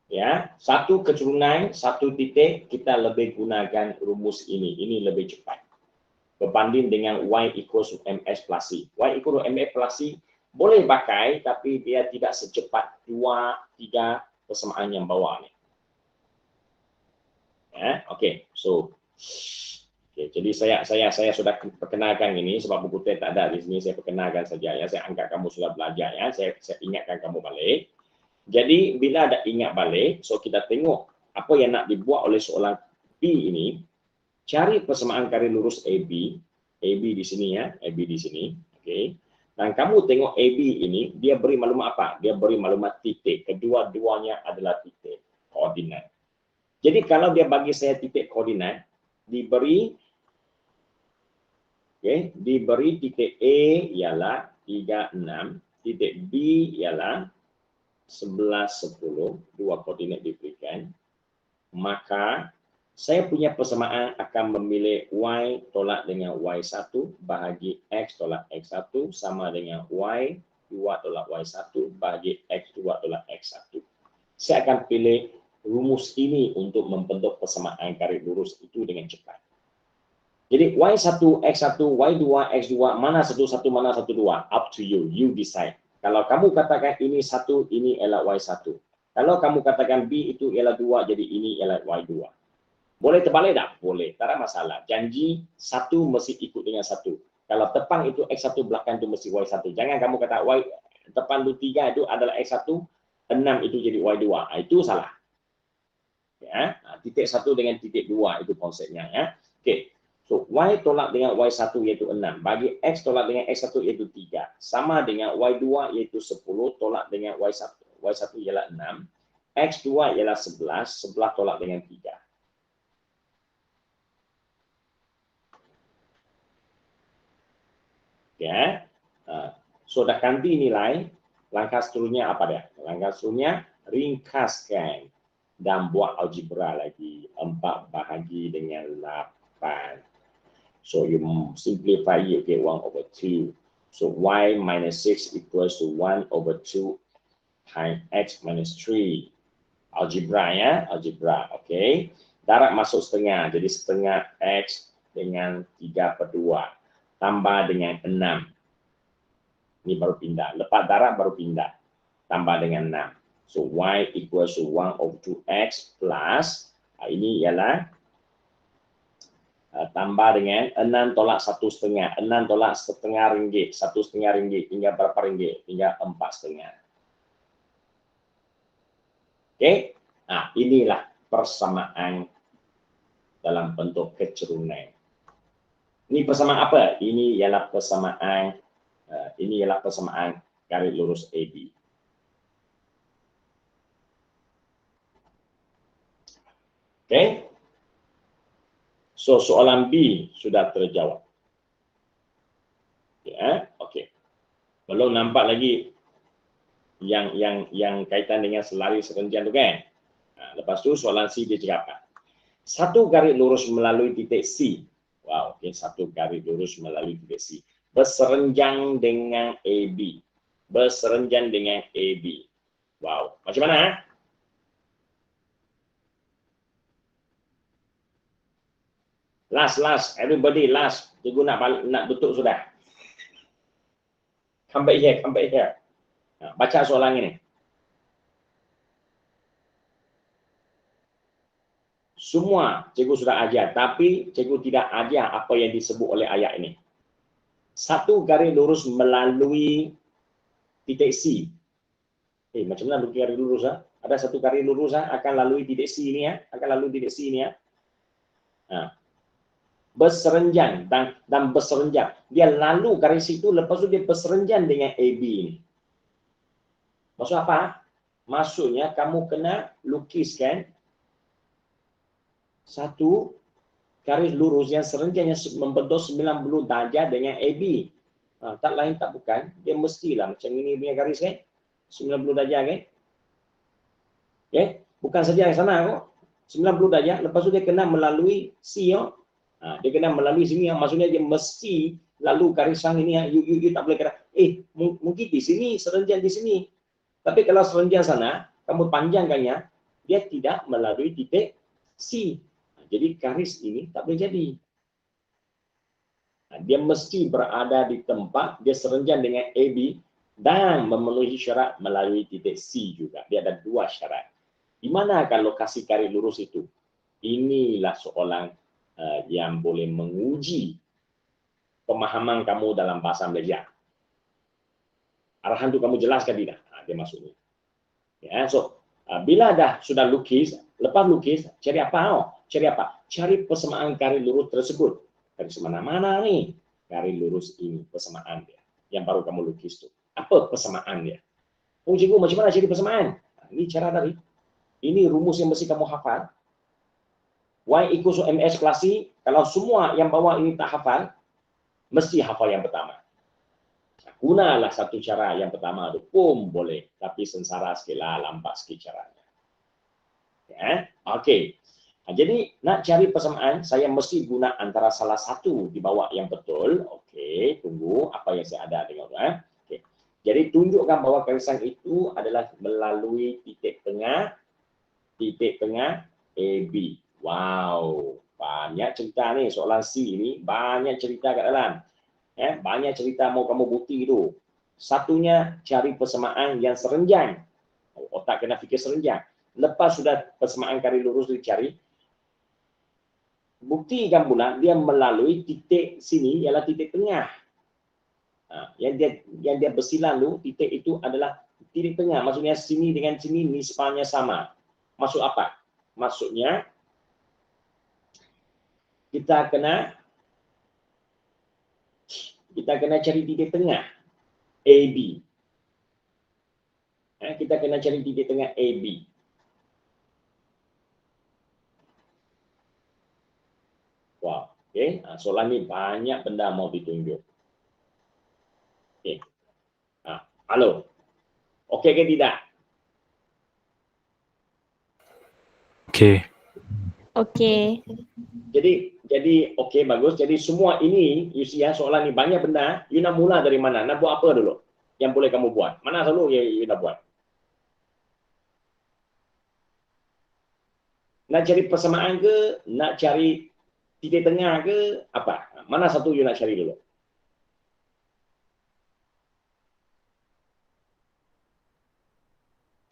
Ya, satu kecurunan, satu titik, kita lebih gunakan rumus ini. Ini lebih cepat. Berbanding dengan Y equals MS plus C. Y equals MS plus C boleh pakai, tapi dia tidak secepat 2-3 persamaan yang bawah ni. Ya, okey. Jadi saya sudah perkenalkan ini sebab buku teks tak ada di sini. Saya perkenalkan saja ya. Saya anggap kamu sudah belajar ya. Saya ingatkan kamu balik. Jadi bila ada ingat balik, so kita tengok apa yang nak dibuat oleh soalan B ini. Cari persamaan garis lurus AB di sini ya, AB di sini, okey. Dan kamu tengok AB ini, dia beri maklumat apa? Dia beri maklumat titik. Kedua-duanya adalah titik koordinat. Jadi kalau dia bagi saya titik koordinat, diberi titik A ialah 36, titik B ialah 11, 10, dua koordinat diberikan, maka saya punya persamaan akan memilih Y tolak dengan Y1 bahagi X tolak X1 sama dengan Y2 tolak Y1 bahagi X2 tolak X1. Saya akan pilih rumus ini untuk membentuk persamaan garis lurus itu dengan cepat. Jadi Y1, X1, Y2, X2, mana satu, mana satu, dua, up to you, you decide. Kalau kamu katakan ini satu, ini ialah Y1. Kalau kamu katakan B itu ialah 2, jadi ini ialah Y2. Boleh terbalik tak? Boleh, tak ada masalah. Janji satu mesti ikut dengan satu. Kalau depan itu X1, belakang itu mesti Y1. Jangan kamu kata Y depan itu 3 itu adalah X1, 6 itu jadi Y2. Itu salah. Ya, titik 1 dengan titik 2 itu konsepnya ya. Okey. So, Y tolak dengan Y1 iaitu 6. Bagi X tolak dengan X1 iaitu 3. Sama dengan Y2 iaitu 10 tolak dengan Y1. Y1 ialah 6. X2 ialah 11. 11 tolak dengan 3. Ya. So, dah ganti nilai. Langkah seterusnya apa dia? Langkah seterusnya ringkaskan dan buat algebra lagi. 4 bahagi dengan 8. So you simplify it, get 1/2. So Y minus 6 equals to 1/2 times X minus 3. Algebra ya, algebra. Okey. Darab masuk setengah, jadi setengah X dengan 3/2. Tambah dengan 6. Ini baru pindah. Lepas darab baru pindah. Tambah dengan 6. So Y equals to 1/2X plus, ini ialah tambah dengan 6 tolak 1/2. 6 tolak setengah ringgit. 1/2 ringgit. Tinggal berapa ringgit? Tinggal 4/2. Okey. Inilah persamaan dalam bentuk kecurunan. Ini persamaan apa? Ini ialah persamaan garis lurus AB. Okey. So, soalan B sudah terjawab. Ya, okey. Belum nampak lagi yang kaitan dengan selari serenjan tu kan. Lepas tu soalan C dia cakap apa? Satu garis lurus melalui titik C. Wow, okay, satu garis lurus melalui titik C. Berserenjang dengan AB. Berserenjang dengan AB. Wow, macam mana? Last, everybody last. Cikgu nak tutup sudah. Come back here. Baca soalan ini. Semua cikgu sudah ajar, tapi cikgu tidak ajar apa yang disebut oleh ayat ini. Satu garis lurus melalui titik C. Macam mana garis lurus? Ada satu garis lurus akan lalui titik C ini ya, Berserenjang dan berserenjang. Dia lalu garis itu, lepas itu dia berserenjang dengan AB ini. Maksud apa? Maksudnya kamu kena lukiskan satu garis lurus yang serenjangnya membentuk 90 darjah dengan AB. Tak lain tak bukan, dia mestilah macam ini punya garis kan? 90 darjah kan? Okay? Bukan saja yang sana kok. 90 darjah, lepas tu dia kena melalui C yo. Dia kena melalui sini, maksudnya dia mesti lalu garis yang ini. You tak boleh kena, mungkin di sini, serenjang di sini. Tapi kalau serenjang sana, kamu panjangkannya, dia tidak melalui titik C. Jadi garis ini tak boleh jadi. Dia mesti berada di tempat, dia serenjang dengan AB dan memenuhi syarat melalui titik C juga. Dia ada dua syarat. Di mana akan lokasi garis lurus itu? Inilah soalan yang boleh menguji pemahaman kamu dalam bahasa Malaysia. Arahan itu kamu jelaskan tidak? Dia maksudnya. Ya, so bila dah sudah lukis, lepas lukis, cari apa? Cari persamaan garis lurus tersebut. Garis mana-mana nih garis lurus ini, persamaan dia. Yang baru kamu lukis tu. Apa persamaan dia? Cikgu, macam mana cari persamaan? Ini cara tadi. Ini rumus yang mesti kamu hafal. Y equals to MS klasi. Kalau semua yang bawah ini tak hafal, mesti hafal yang pertama. Gunalah satu cara yang pertama tu pun boleh, tapi sengsara sikit lah, lambat sikit caranya. Ya, okey. Jadi nak cari persamaan, saya mesti guna antara salah satu di bawah yang betul. Okey, tunggu apa yang saya ada tengok. Okey. Jadi tunjukkan bahawa garisan itu adalah melalui titik tengah AB. Wow, banyak cerita ni soalan C ni, banyak cerita kat dalam. Banyak cerita mau kamu bukti tu. Satunya cari persamaan yang serenjang. Otak kena fikir serenjang. Lepas sudah persamaan garis lurus dicari, buktikan pula dia melalui titik sini ialah titik tengah. Yang dia bersilang tu, titik itu adalah titik tengah. Maksudnya sini dengan sini nisbahnya sama. Maksud apa? Maksudnya kita kena cari titik tengah AB. Kita kena cari titik tengah AB. Wow, okey. Soalan ni banyak benda mau ditunjuk. Okey. Halo. Okey ke tidak? Okey. Okey. Jadi okey, bagus. Jadi semua ini, you see soalan ni banyak benda, you nak mula dari mana? Nak buat apa dulu? Yang boleh kamu buat. Mana selalu you nak buat? Nak cari persamaan ke? Nak cari titik tengah ke? Apa? Mana satu you nak cari dulu?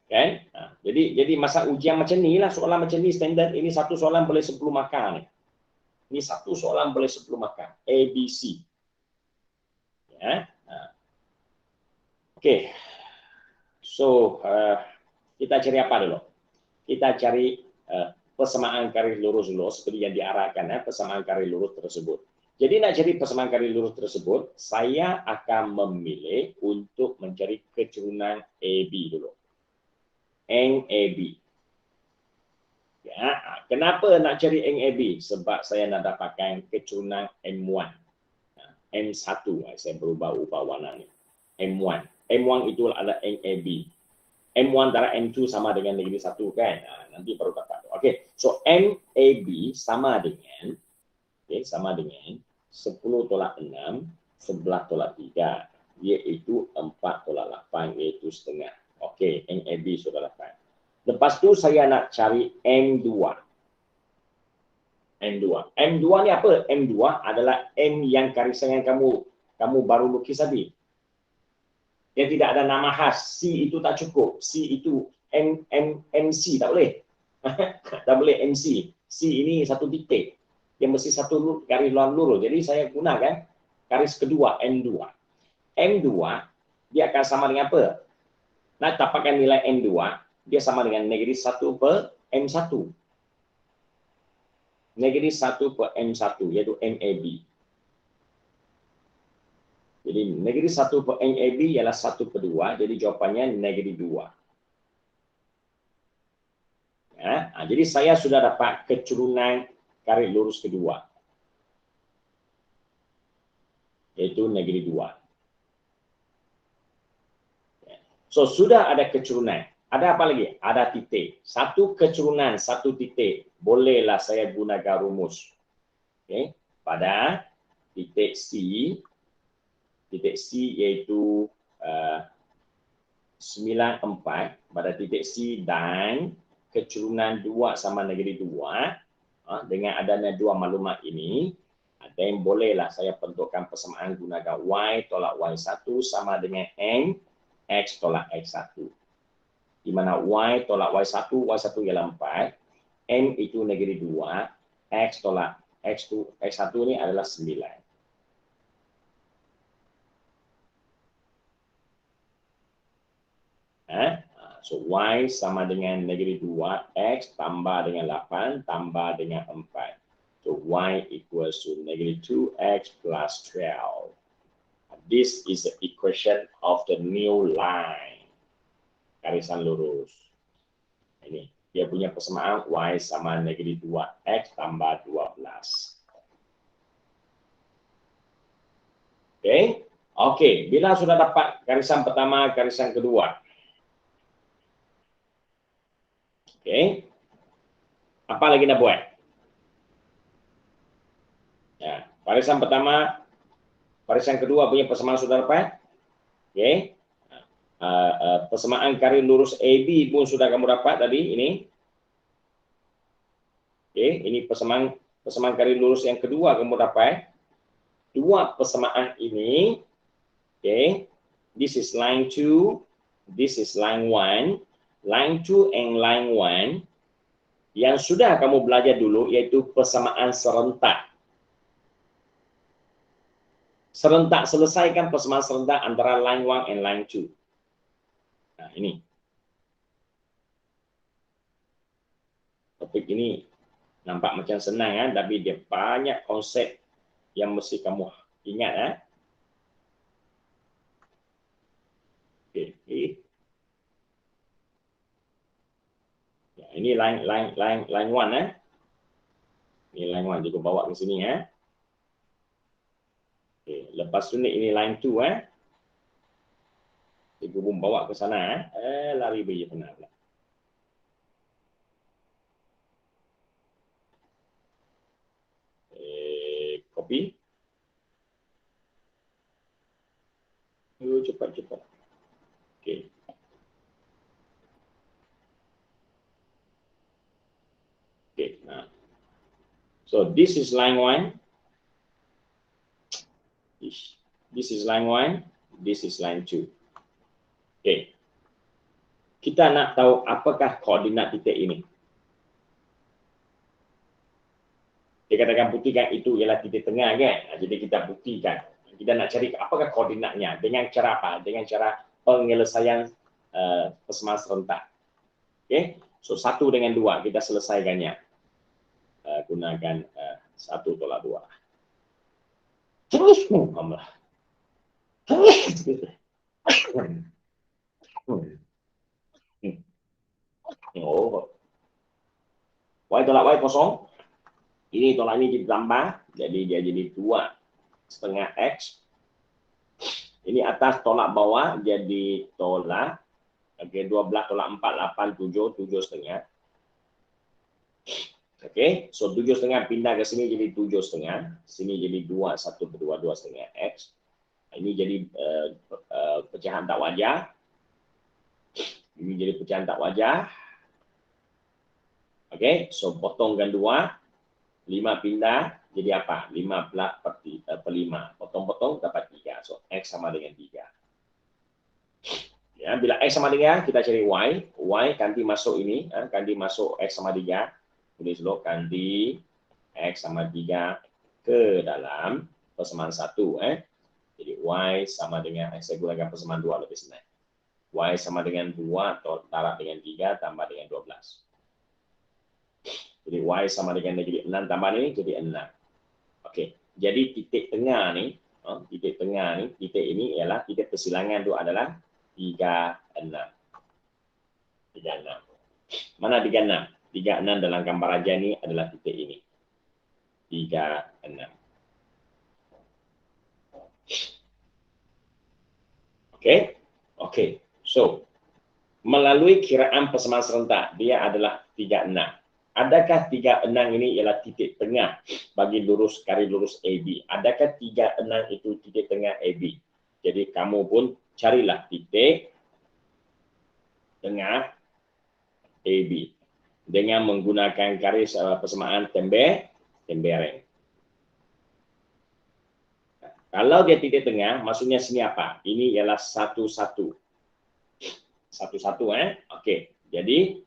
Kan? Jadi masa ujian macam ni lah, soalan macam ni standard. Ini satu soalan boleh 10 markah ni. Ini satu soalan boleh 10 markah. A, B, C. Ya. Okey. So, kita cari apa dulu? Kita cari persamaan garis lurus dulu seperti yang diarahkan, persamaan garis lurus tersebut. Jadi nak cari persamaan garis lurus tersebut, saya akan memilih untuk mencari keturunan AB dulu. NAB. Ya, kenapa nak cari NAB? Sebab saya nak dapatkan keturunan M1. M1, saya berubah warna ni. M1 itu adalah NAB. M1 darab M2 sama dengan negeri 1 kan. Nanti baru dapat. Okey, so MAB sama dengan sama dengan 10 tolak 6, 11 tolak 3, iaitu 4 tolak 8, iaitu setengah. Okey, MAB sudah dapat. Lepas tu saya nak cari M2. M2 ni apa? M2 adalah M yang garisan yang kamu baru lukis tadi. Dia tidak ada nama khas. C itu tak cukup. C itu MC tak boleh. Tak boleh MC. C ini satu titik. Dia mesti satu garis lurus. Jadi saya gunakan garis kedua M2. M2 dia akan sama dengan apa? Nak dapatkan nilai M2, dia sama dengan negeri 1 per M1. Negeri 1 per M1 iaitu MAB. Jadi negeri 1 per MAB ialah 1 per 2, jadi jawapannya negeri 2. Jadi saya sudah dapat kecurunan garis lurus kedua, iaitu negeri 2. So sudah ada kecurunan. Ada apa lagi? Ada titik. Satu kecurunan, satu titik. Bolehlah saya gunakan rumus. Pada titik C iaitu 94 pada titik C dan kecurunan 2 sama negeri 2, dengan adanya dua maklumat ini, dan bolehlah saya bentukkan persamaan gunakan Y tolak Y1 sama dengan N X tolak X1. Di mana Y tolak Y1 ialah 4, N itu negeri 2, X tolak X1 ini adalah 9. So Y sama dengan negeri 2, X tambah dengan 8, tambah dengan 4. So Y equals to negeri 2X plus 12. This is the equation of the new line. Garisan lurus. Ini dia punya persamaan Y sama negeri 2X tambah 12. Okey, bila sudah dapat garisan pertama, garisan kedua. Apa lagi nak buat? Barisan pertama, barisan kedua punya persamaan sudah dapat. Persamaan garis lurus AB pun sudah kamu dapat tadi ini. Ini persamaan garis lurus yang kedua kamu dapat. Dua persamaan ini, this is line 2, this is line 1. Line 2 and line 1 yang sudah kamu belajar dulu iaitu persamaan serentak. Serentak, selesaikan persamaan serentak antara line 1 and line 2. Ini. Topik ini nampak macam senang tapi dia banyak konsep yang mesti kamu ingat. Ini line 1 Ini line 1 juga bawa ke sini lepas tu ini line 2 Ibu pun bawa ke sana lari bayi benar pula. Copy. Cepat. So this is line 1. This is line 1. This is line 2. Kita nak tahu apakah koordinat titik ini. Dikatakan buktikan itu ialah titik tengah kan. Jadi kita buktikan. Kita nak cari apakah koordinatnya. Dengan cara apa? Dengan cara penyelesaian persamaan serentak. So 1 dengan 2 kita selesaikannya. Gunakan 1 tolak 2. Y tolak Y kosong. Ini tolak ini ditambah. Jadi dia jadi 2,5 X. Ini atas tolak bawah jadi tolak Okey, 12 tolak 4, 8, 7, 7,5. Okey, so 7,5 pindah ke sini jadi 7,5. Sini jadi 2, 1 per 2, 2,5 X. Ini jadi pecahan tak wajar. Ini jadi pecahan tak wajar. Okey, so potongkan 2. 5 pindah jadi apa? 15 per 5. Potong-potong dapat 3. So X sama dengan 3. Ya, bila X sama 3, kita cari Y. Y ganti masuk ini, ganti masuk X sama 3. Tulis dulu ganti X sama 3 ke dalam persamaan 1. Jadi Y sama dengan X saya gunakan persamaan 2 lebih senang. Y sama dengan 2 atau darab dengan 3 tambah dengan 12. Jadi Y sama dengan negatif 6 tambah ini jadi 6. Okey, jadi titik tengah ni, titik ini ialah titik persilangan itu adalah 36. 36. Mana 36? 36 dalam gambar aja ni adalah titik ini. 36. Okey? Okey. So, melalui kiraan persamaan serentak, dia adalah 36. Adakah 36 ini ialah titik tengah bagi lurus garis lurus AB? Adakah 36 itu titik tengah AB? Jadi kamu pun carilah titik tengah AB dengan menggunakan garis persamaan tembereng. Kalau dia titik tengah, maksudnya sini apa? Ini ialah 1, 1. 1, 1 Okey. Jadi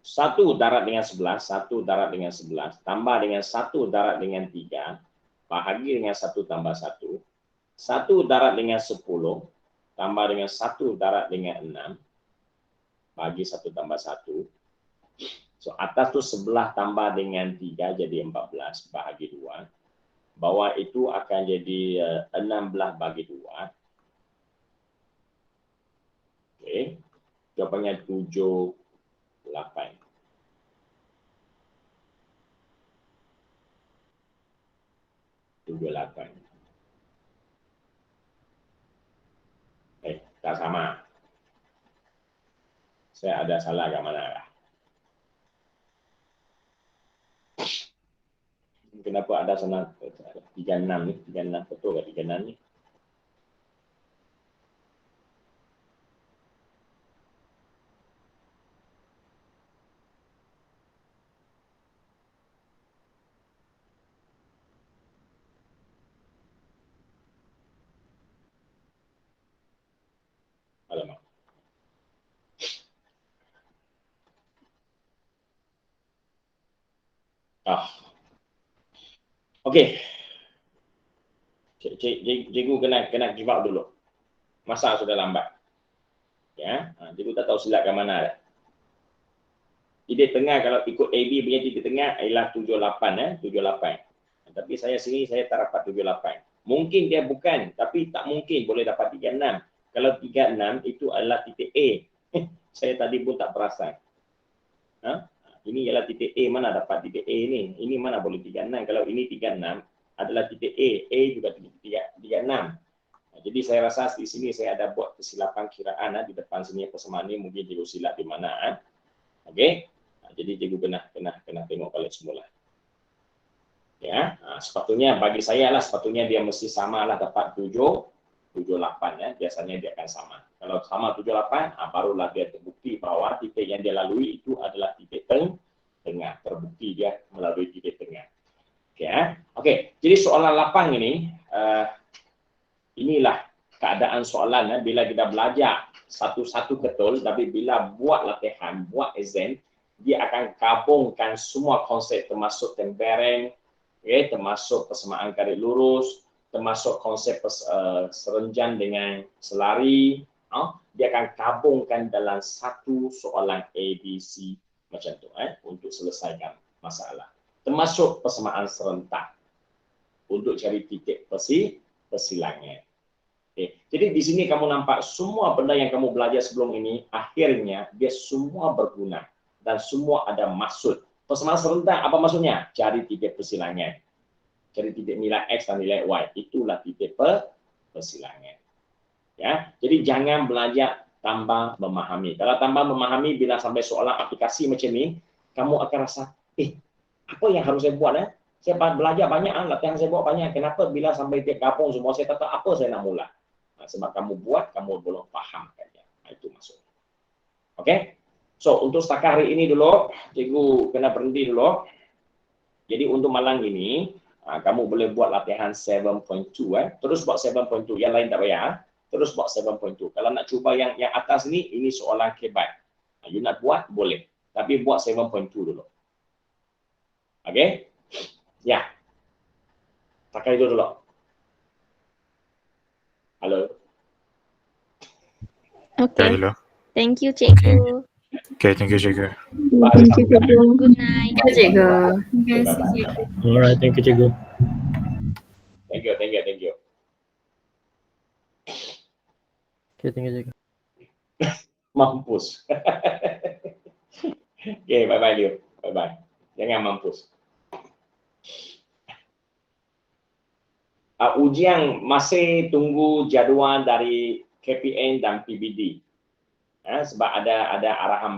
1 darat dengan 11, 1 darat dengan 11, tambah dengan 1 darat dengan 3, bahagi dengan 1 tambah 1, 1 darat dengan 10, tambah dengan 1 darat dengan 6, bagi 1 tambah 1. So, atas tu 11 tambah dengan 3, jadi 14, bahagi 2. Bawah itu akan jadi 16 bagi 2. Okey. Jawapannya 7, 8. Tak sama. Saya ada salah ke mana lah? Kenapa ada sana 36 ni? 36 betul ke 36 ni? Alamak. Okey. Cikgu kena give up dulu. Masa sudah lambat. Ya, cikgu tak tahu silap ke mana dah. Titik tengah kalau ikut AB punya titik tengah ialah 78 78. Tapi saya sini saya tak dapat 78. Mungkin dia bukan, tapi tak mungkin boleh dapat 36. Kalau 36 itu adalah titik A. Saya tadi pun tak perasan. Ini ialah titik A, mana dapat titik A ni? Ini mana boleh 36? Kalau ini 36 adalah titik A juga titik 36. Jadi saya rasa di sini saya ada buat kesilapan kiraan di depan sini persamaan ni mungkin cikgu silap di mana. Okey. Jadi cikgu kena tengok balik semula. Ya, sepatutnya bagi saya lah sepatutnya dia mesti samalah dapat 7, 78 biasanya dia akan sama. Kalau sama 78, barulah dia terbukti bahwa titik yang dia lalui itu adalah titik tengah. Terbukti dia melalui titik tengah. Okey. Jadi soalan 8 ini inilah keadaan soalan bila kita belajar satu-satu betul, tapi bila buat latihan, buat exam, dia akan gabungkan semua konsep termasuk tembereng, termasuk persamaan garis lurus, termasuk konsep serenjan dengan selari. Dia akan gabungkan dalam satu soalan ABC macam tu untuk selesaikan masalah. Termasuk persamaan serentak untuk cari titik persilangan. Jadi di sini kamu nampak semua benda yang kamu belajar sebelum ini akhirnya dia semua berguna dan semua ada maksud. Persamaan serentak apa maksudnya? Cari titik persilangan. Cari titik nilai X dan nilai Y. Itulah titik persilangan. Ya, jadi jangan belajar tambah memahami. Kalau tambah memahami, bila sampai soalan aplikasi macam ni, kamu akan rasa, apa yang harus saya buat? Saya belajar banyak, latihan saya buat banyak. Kenapa bila sampai tiap kampung semua saya tak tahu apa saya nak mula? Sebab kamu buat, kamu belum faham. Itu maksudnya. Okey? So, untuk setakat hari ini dulu, cikgu kena berhenti dulu. Jadi, untuk malam ini, kamu boleh buat latihan 7.2. Terus buat 7.2. Yang lain tak payah. Terus buat 7.2. Kalau nak cuba yang atas ini soalan kebat. You nak buat, boleh. Tapi buat 7.2 dulu. Okey? Ya. Pakai itu dulu. Halo. Ya Okay. dulu. Thank you, cikgu. Okay, thank you cikgu. Thank you, cikgu. Good night. Cikgu. Bye-bye. Alright, thank you, cikgu. Thank you. Okay, thank you cikgu. Mampus. Okay, bye-bye Liu. Bye-bye. Jangan mampus. Ujian masih tunggu jadual dari KPN dan PBD. Sebab ada arahan